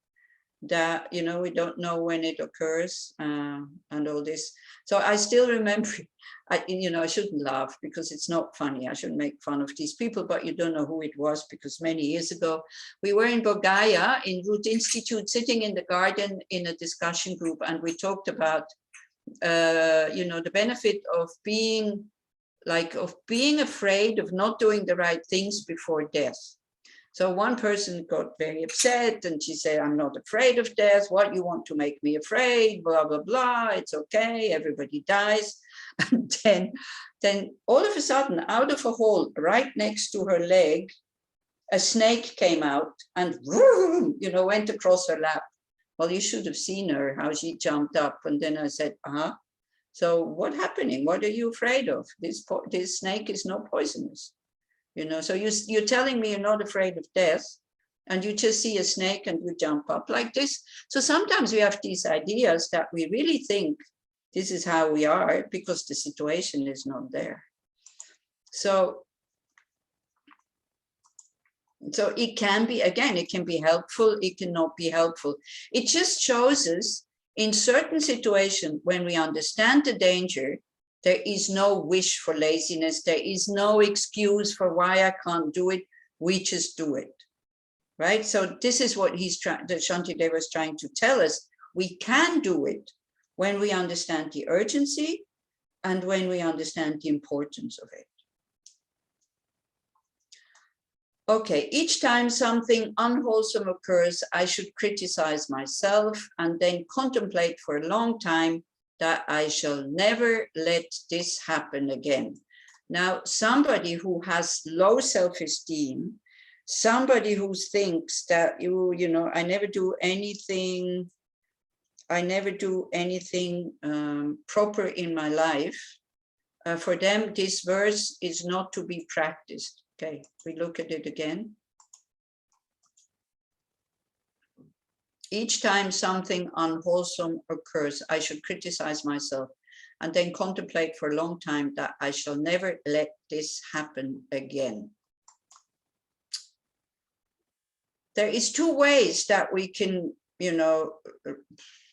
That, you know, we don't know when it occurs and all this. So I still remember, you know, I shouldn't laugh because it's not funny. I shouldn't make fun of these people, but you don't know who it was because many years ago, we were in Bodh in Root Institute, sitting in the garden in a discussion group, and we talked about, you know, the benefit of being afraid of not doing the right things before death. So one person got very upset and she said, I'm not afraid of death. What, you want to make me afraid? Blah, blah, blah. It's okay. Everybody dies. And then all of a sudden, out of a hole right next to her leg, a snake came out and, you know, went across her lap. Well, you should have seen her, how she jumped up. And then I said, so what's happening? What are you afraid of? This snake is not poisonous. You know, so you're telling me you're not afraid of death and you just see a snake and you jump up like this. So sometimes we have these ideas that we really think this is how we are because the situation is not there. So it can be, again, it can be helpful, it cannot be helpful. It just shows us in certain situations when we understand the danger, there is no wish for laziness. There is no excuse for why I can't do it. We just do it, right? So this is what Shantideva was trying to tell us. We can do it when we understand the urgency and when we understand the importance of it. Okay, each time something unwholesome occurs, I should criticize myself and then contemplate for a long time that I shall never let this happen again. Now, somebody who has low self-esteem, somebody who thinks that, you know, I never do anything proper in my life, for them, this verse is not to be practiced. Okay, we look at it again. Each time something unwholesome occurs, I should criticize myself and then contemplate for a long time that I shall never let this happen again. There is two ways that we can, you know,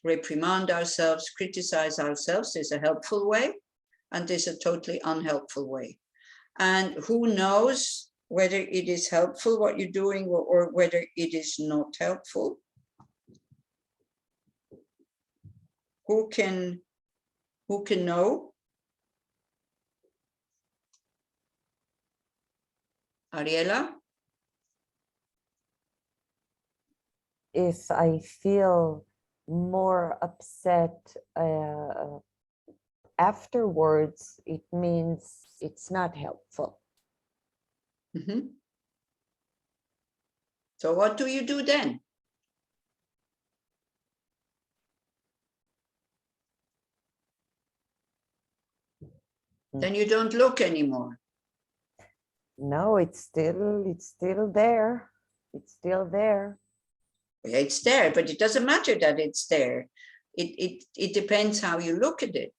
reprimand ourselves, criticize ourselves. There's a helpful way and there's a totally unhelpful way. And who knows whether it is helpful what you're doing or whether it is not helpful. Who can know? Ariela? If I feel more upset afterwards, it means it's not helpful. So what do you do then? Then you don't look anymore. No, it's still there. It's still there. It's there, but it doesn't matter that it's there. It depends how you look at it.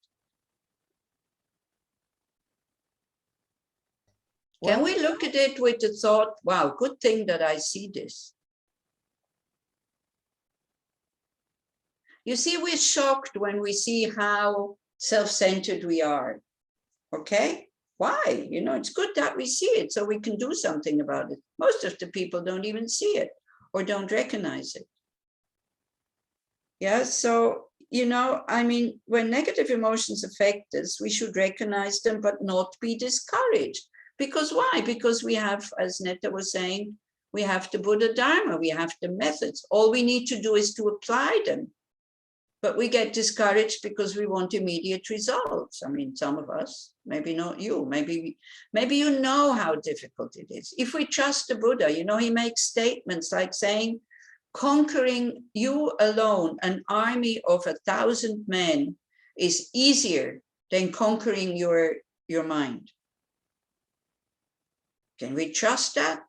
Can we look at it with the thought, wow, good thing that I see this? You see, we're shocked when we see how self-centered we are. Okay? Why? You know, it's good that we see it so we can do something about it. Most of the people don't even see it or don't recognize it. Yeah, so, you know, I mean, when negative emotions affect us, we should recognize them, but not be discouraged. Because why? Because we have, as Netta was saying, we have the Buddha Dharma, we have the methods. All we need to do is to apply them. But we get discouraged because we want immediate results. I mean, some of us, maybe not you, maybe you know how difficult it is. If we trust the Buddha, you know, he makes statements like saying, conquering you alone, an army of 1,000 men, is easier than conquering your mind. Can we trust that?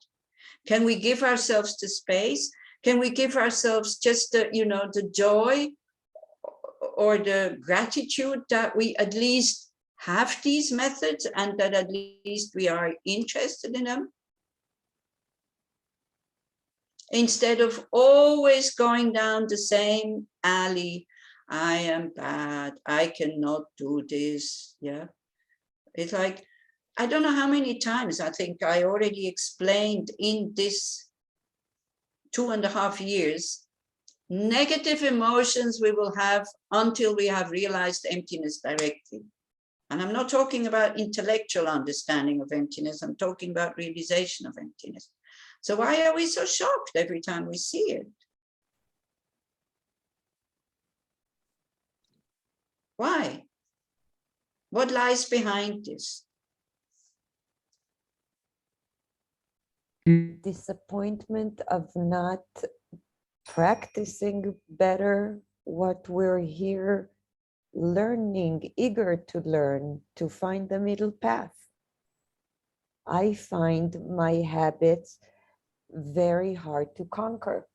Can we give ourselves the space? Can we give ourselves just the, you know, the joy or the gratitude that we at least have these methods and that at least we are interested in them? Instead of always going down the same alley, I am bad, I cannot do this. Yeah, it's like, I don't know how many times I think I already explained in this 2.5 years, negative emotions we will have until we have realized emptiness directly. And I'm not talking about intellectual understanding of emptiness, I'm talking about realization of emptiness. So why are we so shocked every time we see it? Why? What lies behind this? Disappointment of not practicing better what we're here learning, eager to learn, to find the middle path. I find my habits very hard to conquer.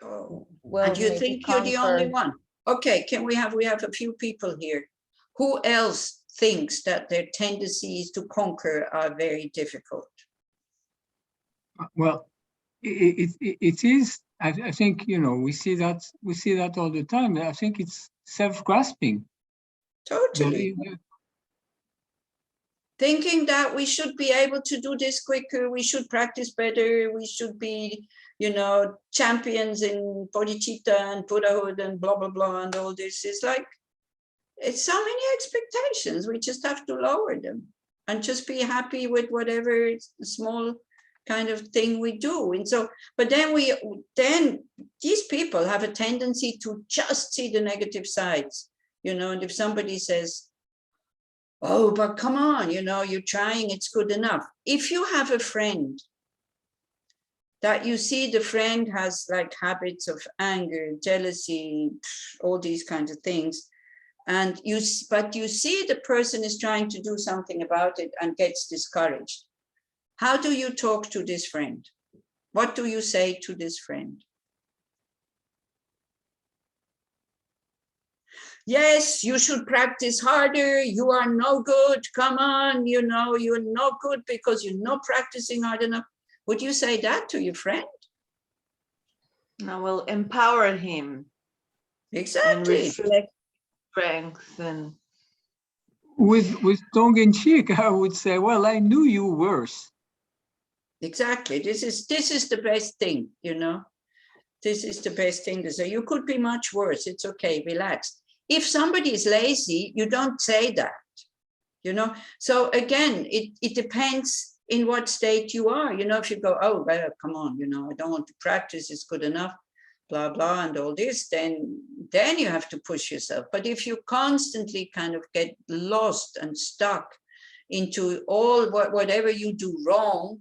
Oh. Well, and you maybe think you're the only conquer. one? Okay, can we have a few people here. Who else thinks that their tendencies to conquer are very difficult? Well, it is. I think, you know, we see that all the time. I think it's self-grasping. Totally. Thinking that we should be able to do this quicker, we should practice better, we should be, you know, champions in bodhicitta and Buddhahood and blah, blah, blah, and all this. Is like, it's so many expectations. We just have to lower them and just be happy with whatever small kind of thing we do. And so, but then these people have a tendency to just see the negative sides, you know, and if somebody says, oh, but come on, you know, you're trying, it's good enough. If you have a friend that you see the friend has like habits of anger, jealousy, all these kinds of things, but you see the person is trying to do something about it and gets discouraged. How do you talk to this friend? What do you say to this friend? Yes, you should practice harder. You are no good. Come on, you know, you're no good because you're not practicing hard enough. Would you say that to your friend? I will empower him. Exactly. And reflect strength and With tongue in cheek, I would say, well, I knew you worse. Exactly. This is the best thing, you know. This is the best thing to say. You could be much worse. It's okay. Relax. If somebody is lazy, you don't say that, you know. So again, it depends in what state you are. You know, if you go, oh, well, come on, you know, I don't want to practice, it's good enough, blah, blah, and all this, then you have to push yourself. But if you constantly kind of get lost and stuck into all whatever you do wrong,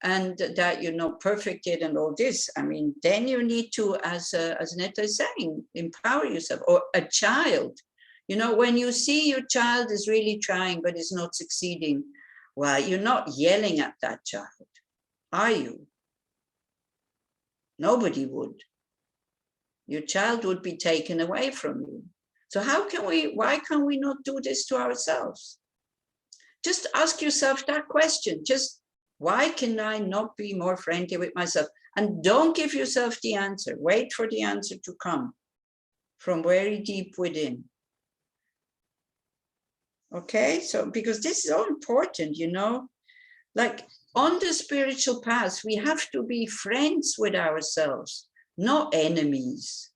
and that you're not perfect yet and all this. I mean, then you need to, as Netta is saying, empower yourself. Or a child, you know, when you see your child is really trying but is not succeeding, well, you're not yelling at that child, are you? Nobody would. Your child would be taken away from you. So why can we not do this to ourselves? Just ask yourself that question. Just, why can I not be more friendly with myself? And don't give yourself the answer. Wait for the answer to come from very deep within. Okay, so because this is so important, you know, like on the spiritual path, we have to be friends with ourselves, not enemies.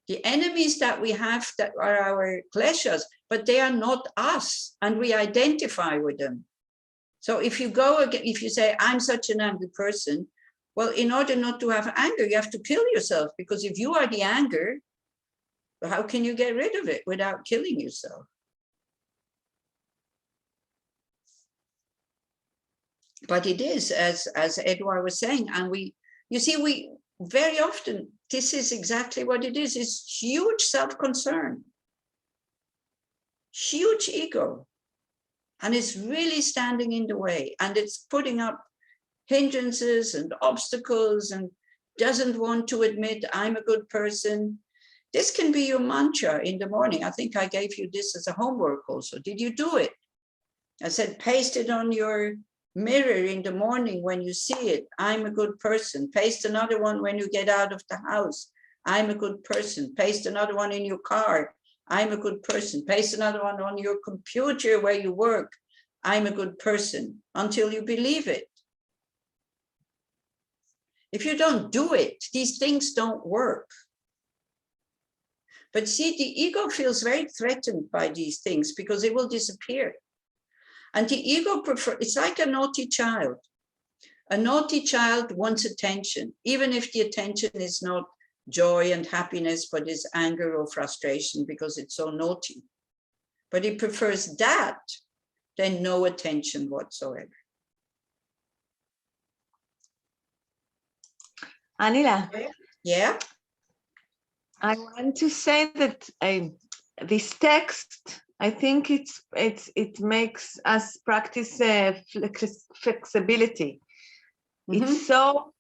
The enemies that we have that are our pleasures, but they are not us, and we identify with them. So if you go again, if you say, I'm such an angry person, well, in order not to have anger, you have to kill yourself, because if you are the anger, how can you get rid of it without killing yourself? But it is, as Edward was saying, and you see, we very often, this is exactly what it is. It's huge self-concern, huge ego, and it's really standing in the way, and it's putting up hindrances and obstacles and doesn't want to admit I'm a good person. This can be your mantra in the morning. I think I gave you this as a homework also. Did you do it? I said, paste it on your mirror in the morning when you see it. I'm a good person. Paste another one when you get out of the house. I'm a good person. Paste another one in your car. I'm a good person. Paste another one on your computer where you work. I'm a good person, until you believe it. If you don't do it, these things don't work. But see, the ego feels very threatened by these things because it will disappear. And the ego it's like a naughty child. A naughty child wants attention, even if the attention is not joy and happiness, but is anger or frustration because it's so naughty. But he prefers that than no attention whatsoever. Anila. Yeah. I want to say that this text, I think it makes us practice flexibility. Mm-hmm. It's so,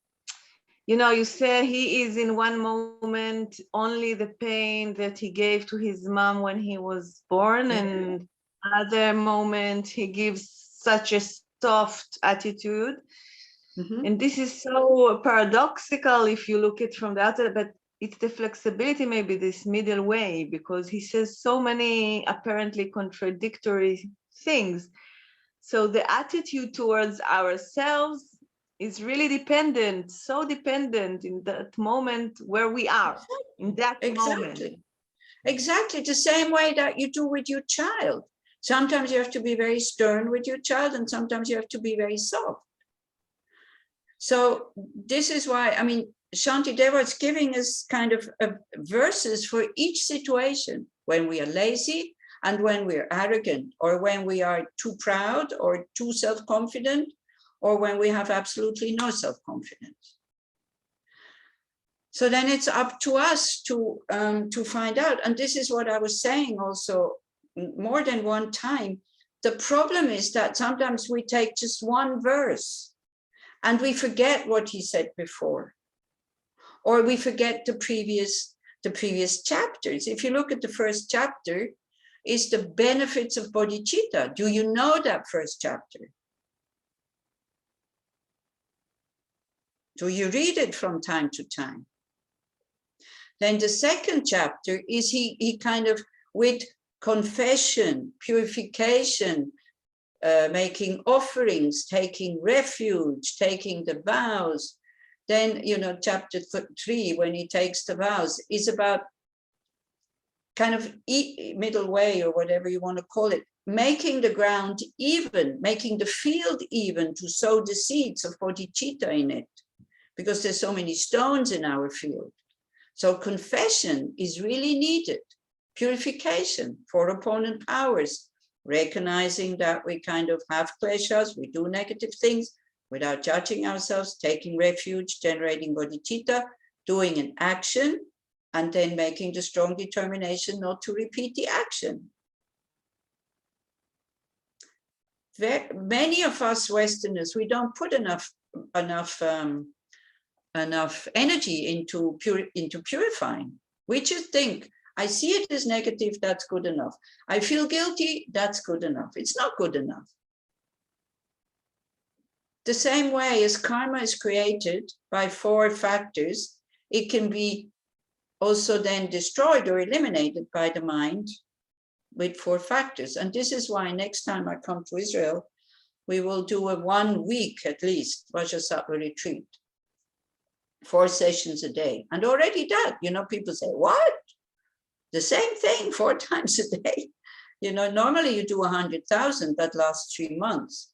you know, you say he is in one moment only the pain that he gave to his mom when he was born, and other moment he gives such a soft attitude. Mm-hmm. And this is so paradoxical if you look at it from the outside, but it's the flexibility, maybe this middle way, because he says so many apparently contradictory things. So the attitude towards ourselves is really dependent, so dependent in that moment where we are, in that moment. Exactly, the same way that you do with your child. Sometimes you have to be very stern with your child, and sometimes you have to be very soft. So this is why, I mean, Shantideva is giving us kind of verses for each situation, when we are lazy and when we're arrogant, or when we are too proud or too self-confident, or when we have absolutely no self-confidence. So then it's up to us to find out. And this is what I was saying also more than one time. The problem is that sometimes we take just one verse and we forget what he said before, or we forget the previous chapters. If you look at the first chapter, is the benefits of bodhicitta. Do you know that first chapter? Do you read it from time to time? Then the second chapter is he kind of with confession, purification, making offerings, taking refuge, taking the vows. Then, you know, chapter 3, when he takes the vows, is about kind of middle way, or whatever you want to call it, making the ground even, making the field even to sow the seeds of bodhicitta in it, because there's so many stones in our field. So confession is really needed. Purification for opponent powers, recognizing that we kind of have kleshas, we do negative things without judging ourselves, taking refuge, generating bodhicitta, doing an action, and then making the strong determination not to repeat the action. Many of us Westerners, we don't put enough energy into purifying. We just think, I see it as negative, that's good enough. I feel guilty, that's good enough. It's not good enough. The same way as karma is created by 4 factors, it can be also then destroyed or eliminated by the mind with 4 factors. And this is why next time I come to Israel, we will do a 1 week at least Bodhisattva retreat, 4 sessions a day. And already that, people say, what? The same thing 4 times a day. Normally you do 100,000, that lasts 3 months.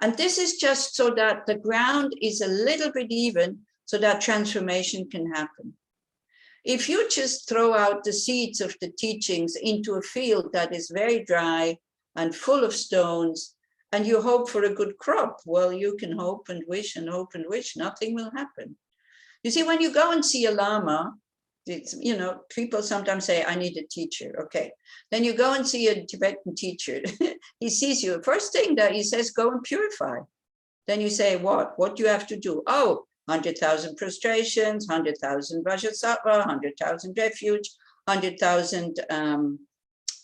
And this is just so that the ground is a little bit even so that transformation can happen. If you just throw out the seeds of the teachings into a field that is very dry and full of stones, and you hope for a good crop, well, you can hope and wish, nothing will happen. You see, when you go and see a lama, people sometimes say, I need a teacher. Okay. Then you go and see a Tibetan teacher. He sees you. First thing that he says, go and purify. Then you say, what? What do you have to do? Oh, 100,000 prostrations, 100,000 Bodhisattva, 100,000 refuge, 100,000,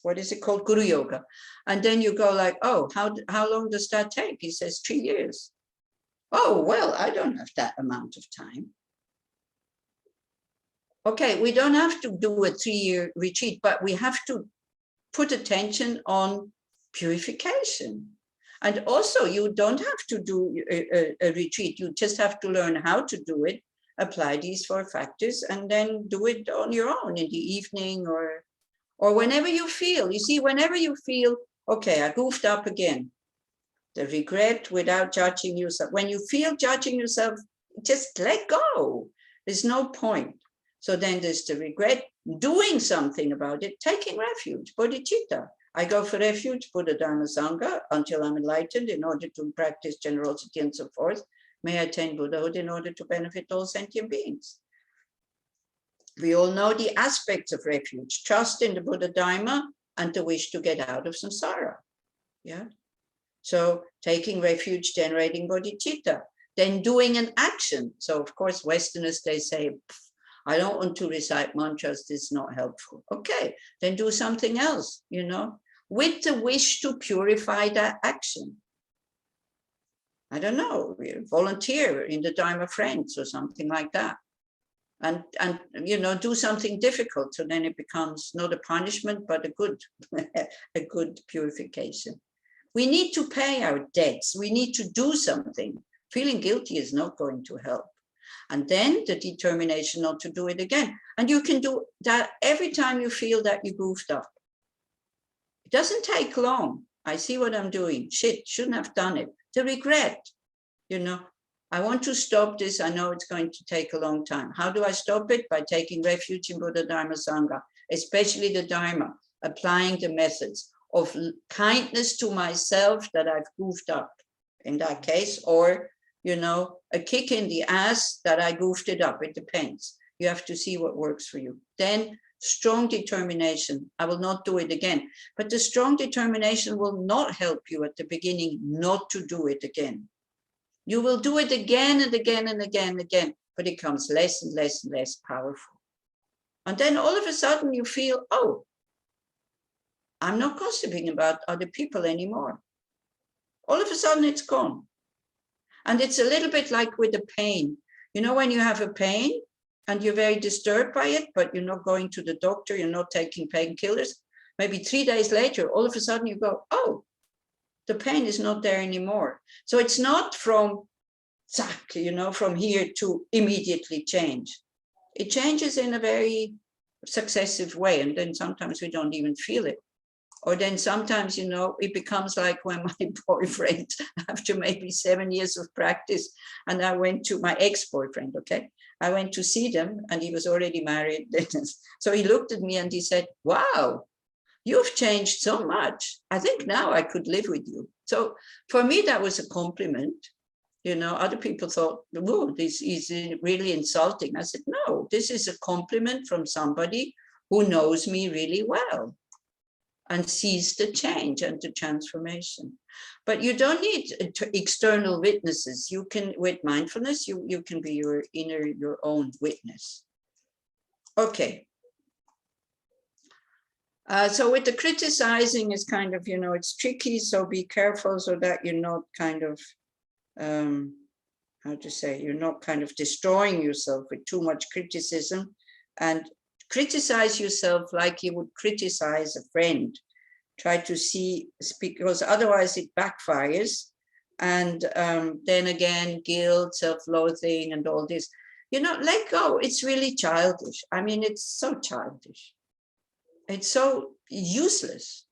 what is it called? Guru Yoga. And then you go like, oh, how long does that take? He says 3 years. Oh, well, I don't have that amount of time. Okay, we don't have to do a 3-year retreat, but we have to put attention on purification. And also, you don't have to do a retreat. You just have to learn how to do it, apply these 4 factors, and then do it on your own in the evening or whenever you feel. You see, whenever you feel, okay, I goofed up again. The regret without judging yourself. When you feel judging yourself, just let go. There's no point. So then there's the regret, doing something about it, taking refuge, bodhicitta. I go for refuge, Buddha, Dharma, Sangha, until I'm enlightened in order to practice generosity and so forth. May I attain Buddhahood in order to benefit all sentient beings. We all know the aspects of refuge, trust in the Buddha Dharma and the wish to get out of samsara. Yeah. So taking refuge, generating bodhicitta, then doing an action. So of course, Westerners, they say, I don't want to recite mantras, this is not helpful. Okay, then do something else, with the wish to purify that action. I don't know, volunteer in the Dharma Friends or something like that. And do something difficult, so then it becomes not a punishment, but a good purification. We need to pay our debts. We need to do something. Feeling guilty is not going to help. And then the determination not to do it again. And you can do that every time you feel that you goofed up. It doesn't take long. I see what I'm doing. Shit, shouldn't have done it. The regret, I want to stop this. I know it's going to take a long time. How do I stop it? By taking refuge in Buddha, Dharma, Sangha, especially the Dharma, applying the methods of kindness to myself that I've goofed up in that case, or a kick in the ass that I goofed it up. It depends. You have to see what works for you. Then strong determination. I will not do it again. But the strong determination will not help you at the beginning not to do it again. You will do it again and again and again and again, but it becomes less and less and less powerful. And then all of a sudden you feel, oh, I'm not gossiping about other people anymore. All of a sudden it's gone. And it's a little bit like with the pain. When you have a pain and you're very disturbed by it, but you're not going to the doctor, you're not taking painkillers, maybe 3 days later, all of a sudden you go, oh, the pain is not there anymore. So it's not from, from here to immediately change. It changes in a very successive way. And then sometimes we don't even feel it. Or then sometimes, it becomes like when my boyfriend, after maybe 7 years of practice, and I went to my ex-boyfriend, okay? I went to see them and he was already married. So he looked at me and he said, wow, you've changed so much. I think now I could live with you. So for me, that was a compliment. You know, other people thought, oh, this is really insulting. I said, no, this is a compliment from somebody who knows me really well and sees the change and the transformation. But you don't need external witnesses. You can, with mindfulness, you can be your own witness. Okay. So with the criticizing is kind of, you know, it's tricky. So be careful so that you're not kind of, how to say, you're not kind of destroying yourself with too much criticism, and criticize yourself like you would criticize a friend. Try to see, because otherwise it backfires. And then again, guilt, self-loathing and all this, you know, let go. It's really childish. I mean, it's so childish. It's so useless.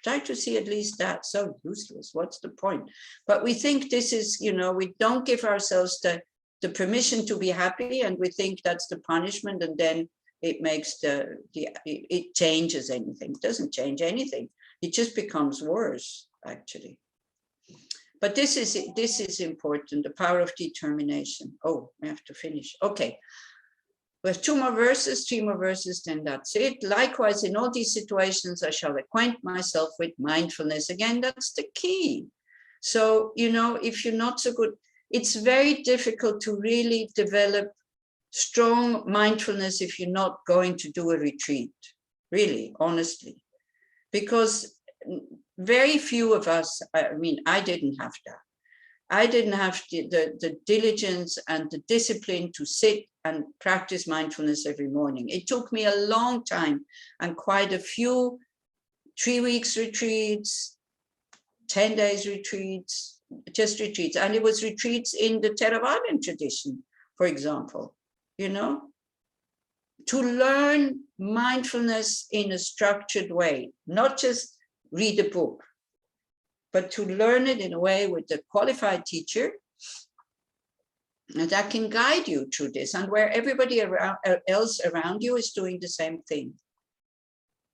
Try to see at least that, so useless. What's the point? But we think this is, you know, we don't give ourselves the permission to be happy, and we think that's the punishment, and then it makes it changes anything. It doesn't change anything. It just becomes worse, actually. But this is important, the power of determination. Oh, I have to finish. Okay. We have 2 more verses, 3 more verses, then that's it. Likewise, in all these situations, I shall acquaint myself with mindfulness. Again, that's the key. So, you know, if you're not so good, it's very difficult to really develop strong mindfulness if you're not going to do a retreat, really, honestly. Because very few of us, I mean, I didn't have that. I didn't have the diligence and the discipline to sit and practice mindfulness every morning. It took me a long time and quite a few 3 weeks retreats, 10 days retreats, just retreats. And it was retreats in the Theravadan tradition, for example, you know, to learn mindfulness in a structured way, not just read a book, but to learn it in a way with a qualified teacher that can guide you through this, and where everybody else around you is doing the same thing.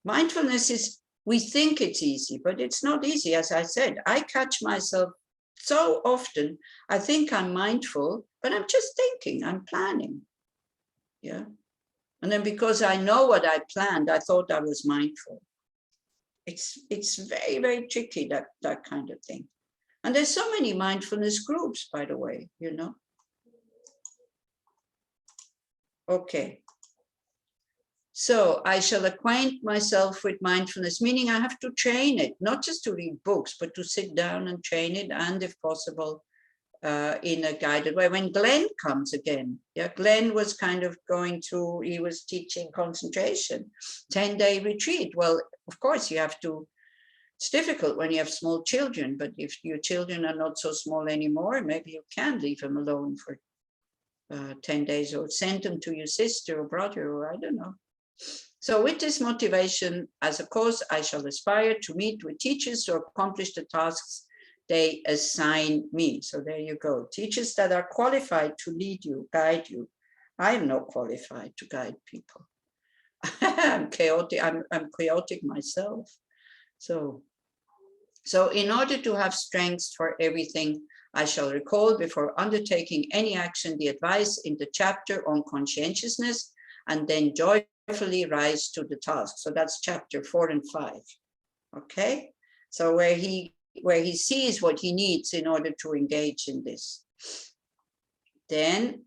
Mindfulness is, we think it's easy, but it's not easy. As I said, I catch myself so often, I think I'm mindful, but I'm just thinking, I'm planning. Yeah. And then because I know what I planned, I thought I was mindful. It's very, very tricky, that kind of thing. And there's so many mindfulness groups, by the way, you know. Okay. So I shall acquaint myself with mindfulness, meaning I have to train it, not just to read books, but to sit down and train it, and if possible, in a guided way. When Glenn comes again, yeah, Glenn was kind of going through, he was teaching concentration, 10-day retreat. Well, of course you have to, it's difficult when you have small children, but if your children are not so small anymore, maybe you can leave them alone for 10 days or send them to your sister or brother, or I don't know. So with this motivation as a cause, I shall aspire to meet with teachers to accomplish the tasks they assign me. So there you go. Teachers that are qualified to lead you, guide you. I am not qualified to guide people. I'm chaotic. I'm chaotic myself. So in order to have strength for everything, I shall recall before undertaking any action the advice in the chapter on conscientiousness, and then joyfully rise to the task. So that's chapter 4 and 5. Okay. So where he sees what he needs in order to engage in this. Then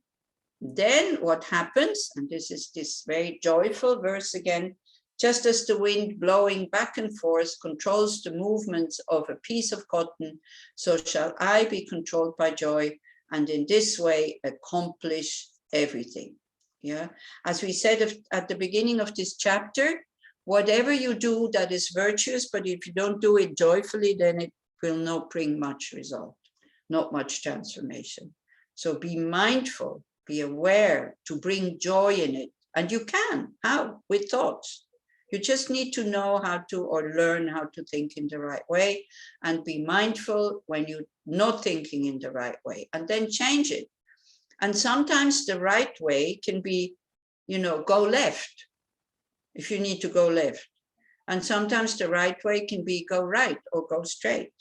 what happens, and this is this very joyful verse again, just as the wind blowing back and forth controls the movements of a piece of cotton, so shall I be controlled by joy, and in this way accomplish everything. Yeah, as we said at the beginning of this chapter, whatever you do that is virtuous, but if you don't do it joyfully, then it will not bring much result, not much transformation. So be mindful, be aware to bring joy in it. And you can, how? With thoughts. You just need to know how to, or learn how to think in the right way, and be mindful when you're not thinking in the right way, and then change it. And sometimes the right way can be, you know, go left if you need to go left. And sometimes the right way can be go right or go straight.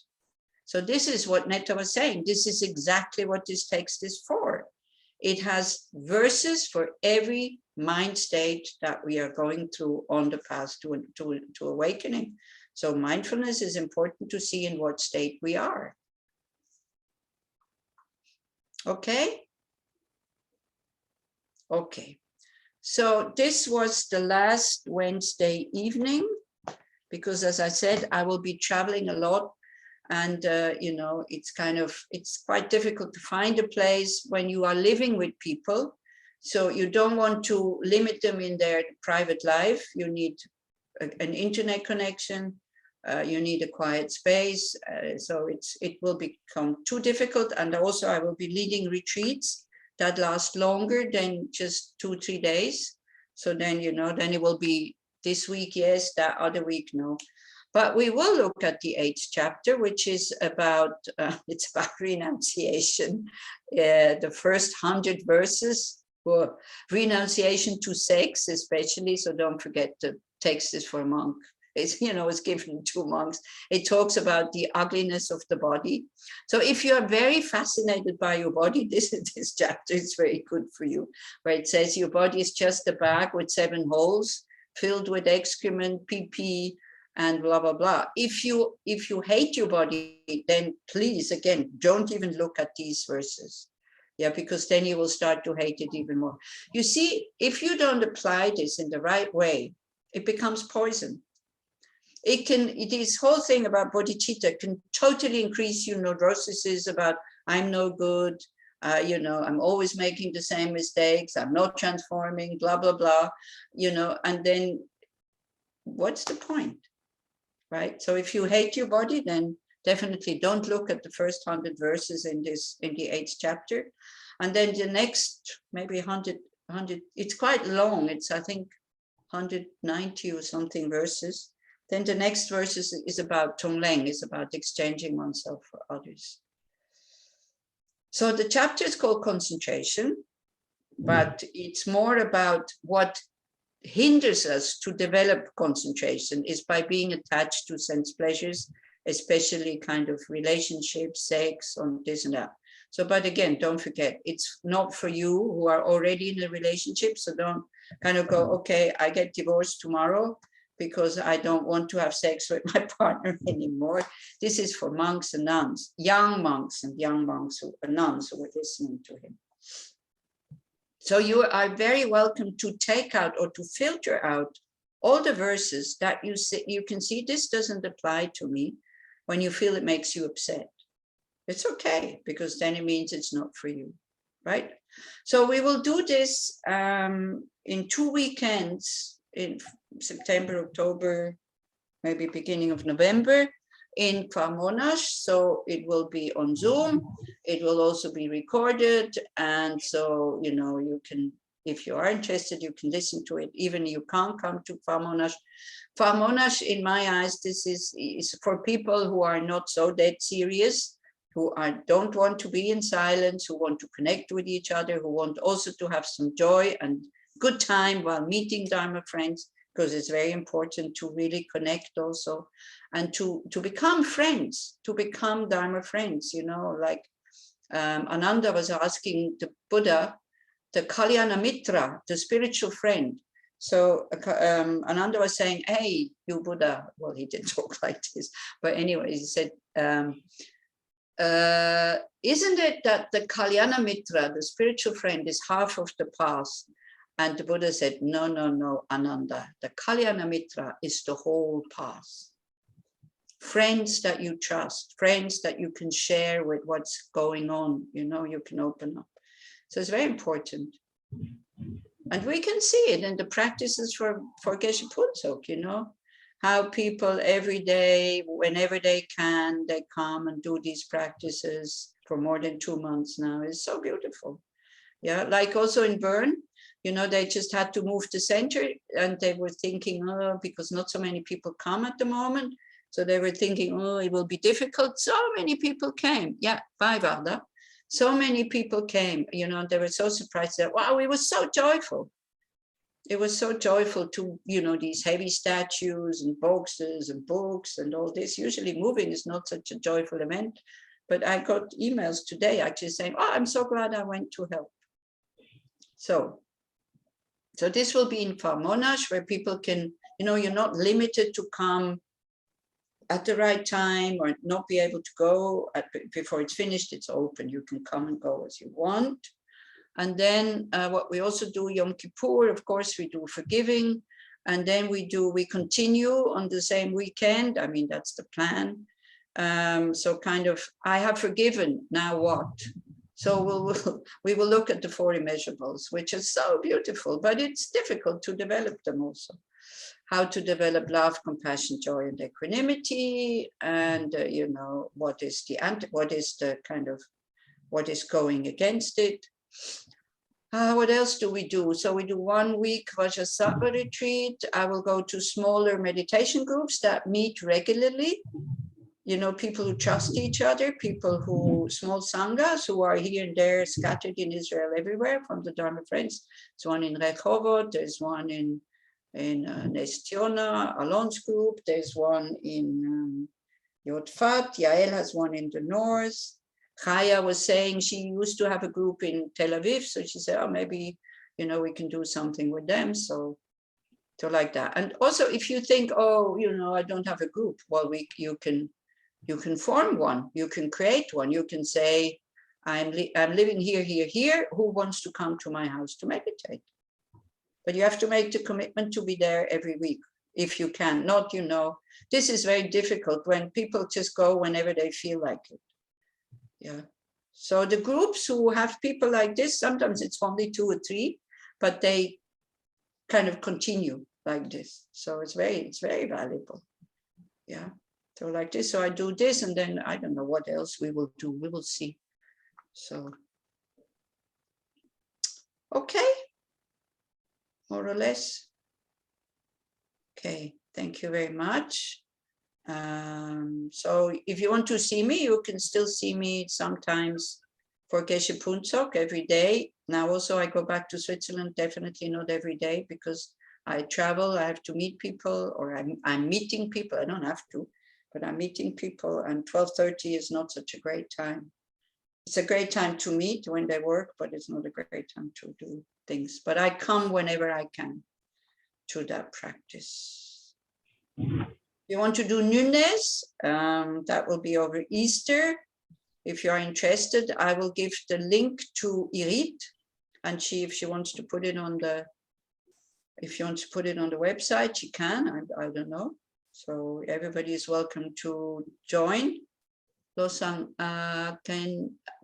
So this is what Netta was saying. This is exactly what this text is for. It has verses for every mind state that we are going through on the path to awakening. So mindfulness is important to see in what state we are. Okay? Okay. So this was the last Wednesday evening, because as I said, I will be traveling a lot. And, you know, it's quite difficult to find a place when you are living with people. So you don't want to limit them in their private life. You need an internet connection. You need a quiet space. So it will become too difficult. And also I will be leading retreats that last longer than just 2-3 days. So then, you know, then it will be this week, yes, that other week, no. But we will look at the 8th chapter, which is about, it's about renunciation. The first 100 verses for renunciation to sex, especially. So don't forget the text is for a monk. It's, you know, it's given to monks. It talks about the ugliness of the body. So if you are very fascinated by your body, this chapter is very good for you, where it says your body is just a bag with 7 holes filled with excrement, pee-pee, and blah, blah, blah. If you hate your body, then please, again, don't even look at these verses. Yeah, because then you will start to hate it even more. You see, if you don't apply this in the right way, it becomes poison. This whole thing about bodhicitta can totally increase your neuroses about I'm no good, you know, I'm always making the same mistakes, I'm not transforming, blah, blah, blah, you know, and then what's the point? Right? So if you hate your body, then definitely don't look at the first 100 verses in the 8th chapter. And then the next, maybe 100, it's quite long. It's, I think, 190 or something verses. Then the next verse is about Tonglen, is about exchanging oneself for others. So the chapter is called concentration, but it's more about what hinders us to develop concentration is by being attached to sense pleasures, especially kind of relationships, sex, on this and that. So, but again, don't forget, it's not for you who are already in a relationship. So don't kind of go, okay, I get divorced tomorrow because I don't want to have sex with my partner anymore. This is for monks and nuns, young monks and young monks who are nuns who are listening to him. So you are very welcome to take out or to filter out all the verses that you can see this doesn't apply to me when you feel it makes you upset. It's okay, because then it means it's not for you, right? So we will do this in 2 weekends in September, October, maybe beginning of November in Monash. So it will be on Zoom. It will also be recorded. And so, you know, you can, if you are interested, you can listen to it. Even you can't come to Monash. Monash, in my eyes, this is for people who are not so dead serious, who don't want to be in silence, who want to connect with each other, who want also to have some joy and good time while meeting Dharma friends, because it's very important to really connect also and to become friends, to become Dharma friends, you know, like Ananda was asking the Buddha, the Kalyana Mitra, the spiritual friend. So Ananda was saying, hey, you Buddha, well, he didn't talk like this, but anyway, he said, isn't it that the Kalyana Mitra, the spiritual friend, is half of the path? And the Buddha said, no, no, no, Ananda, the Kalyana Mitra is the whole path. Friends that you trust, friends that you can share with what's going on, you know, you can open up. So it's very important. And we can see it in the practices for Geshe Phuntsok, you know, how people every day, whenever they can, they come and do these practices for more than 2 months now. It's so beautiful. Yeah, like also in Bern, you know, they just had to move the center and they were thinking, oh, because not so many people come at the moment. So they were thinking, oh, it will be difficult. So many people came. Yeah, bye, Varda. So many people came, you know, they were so surprised that, wow, it was so joyful. it was so joyful to, you know, these heavy statues and boxes and books and all this. Usually moving is not such a joyful event, but I got emails today actually saying, oh, I'm so glad I went to help. So this will be in Monash, where people can, you know, you're not limited to come at the right time or not be able to go before it's finished. It's open. You can come and go as you want. And then what we also do, Yom Kippur, of course, we do forgiving. And then we continue on the same weekend. I mean, that's the plan. So kind of, I have forgiven, now what? So we will look at the 4 immeasurables, which is so beautiful, but it's difficult to develop them also. How to develop love, compassion, joy, and equanimity, and you know, what is going against it. What else do we do? So we do 1 week Bodhisattva retreat. I will go to smaller meditation groups that meet regularly. You know, people who trust each other, small sanghas who are here and there, scattered in Israel everywhere from the Dharma Friends. There's one in Rehovot, there's one in Nes Ziona, Alon's group, there's one in Yodfat, Yael has one in the north. Chaya was saying she used to have a group in Tel Aviv, so she said, oh, maybe, you know, we can do something with them. So like that. And also, if you think, oh, you know, I don't have a group, well, you can form one, you can create one. You can say, I'm living here. Who wants to come to my house to meditate? But you have to make the commitment to be there every week, if you can. Not, you know, this is very difficult when people just go whenever they feel like it. Yeah. So the groups who have people like this, sometimes it's only 2 or 3, but they kind of continue like this. So it's very valuable. Yeah. So like this, so I do this, and then I don't know what else we will do. We will see. So, okay, more or less. Okay, thank you very much. So if you want to see me, you can still see me sometimes for Geshe Punzok every day. Now also I go back to Switzerland, definitely not every day, because I travel, I have to meet people, or I'm meeting people. I don't have to, but I'm meeting people, and 12:30 is not such a great time. It's a great time to meet when they work, but it's not a great time to do things. But I come whenever I can to that practice. You want to do Nunes, that will be over Easter. If you are interested, I will give the link to Irit, and if she wants to put it on the, if you want to put it on the website, she can. I don't know. So everybody is welcome to join. Losan,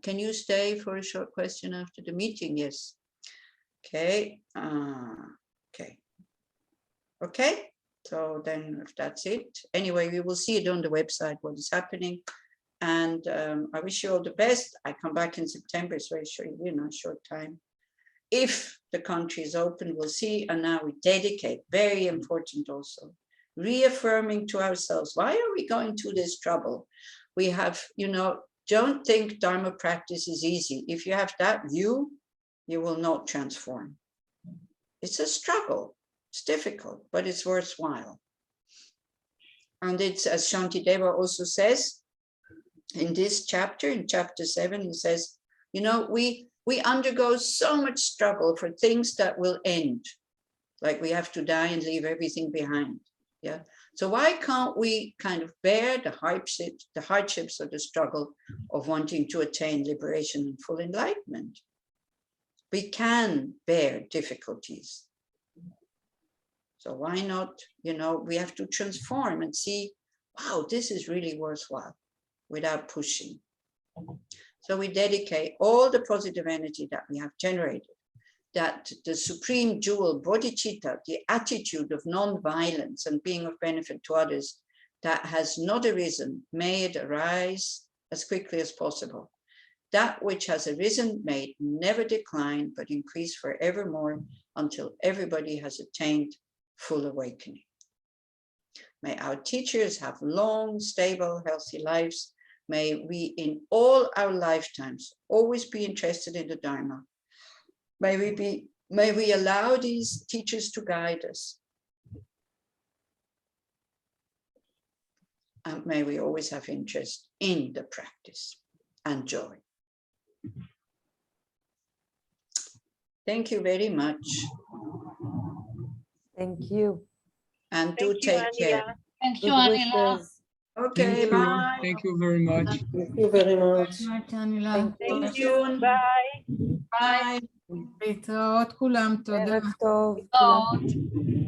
can you stay for a short question after the meeting? Yes. Okay. Okay. So then if that's it, anyway, we will see it on the website, what is happening. And I wish you all the best. I come back in September, it's very short, you know, short time. If the country is open, we'll see. And now we dedicate, very important also, reaffirming to ourselves, why are we going to this trouble? We have, you know, don't think Dharma practice is easy. If you have that view, you will not transform. It's a struggle. It's difficult, but it's worthwhile. And it's, as Shantideva also says, in this chapter, in chapter 7, he says, you know, we undergo so much struggle for things that will end. Like we have to die and leave everything behind. Yeah. So why can't we kind of bear the hardships of the struggle of wanting to attain liberation and full enlightenment? We can bear difficulties. So why not, you know, we have to transform and see, wow, this is really worthwhile without pushing. So we dedicate all the positive energy that we have generated, that the supreme jewel, bodhicitta, the attitude of non-violence and being of benefit to others that has not arisen, may it arise as quickly as possible. That which has arisen may it never decline, but increase forevermore until everybody has attained full awakening. May our teachers have long, stable, healthy lives. May we in all our lifetimes always be interested in the Dharma. May we be May we allow these teachers to guide us. And may we always have interest in the practice and joy. Thank you very much. Thank you. And do take care. Thank you, Good Anila. wishes. Okay, Thank bye. you. Thank you very much. Thank you very much. Anila. Thank you. Bye. Bye. להתראות כולם, תודה. ערב טוב. להתראות.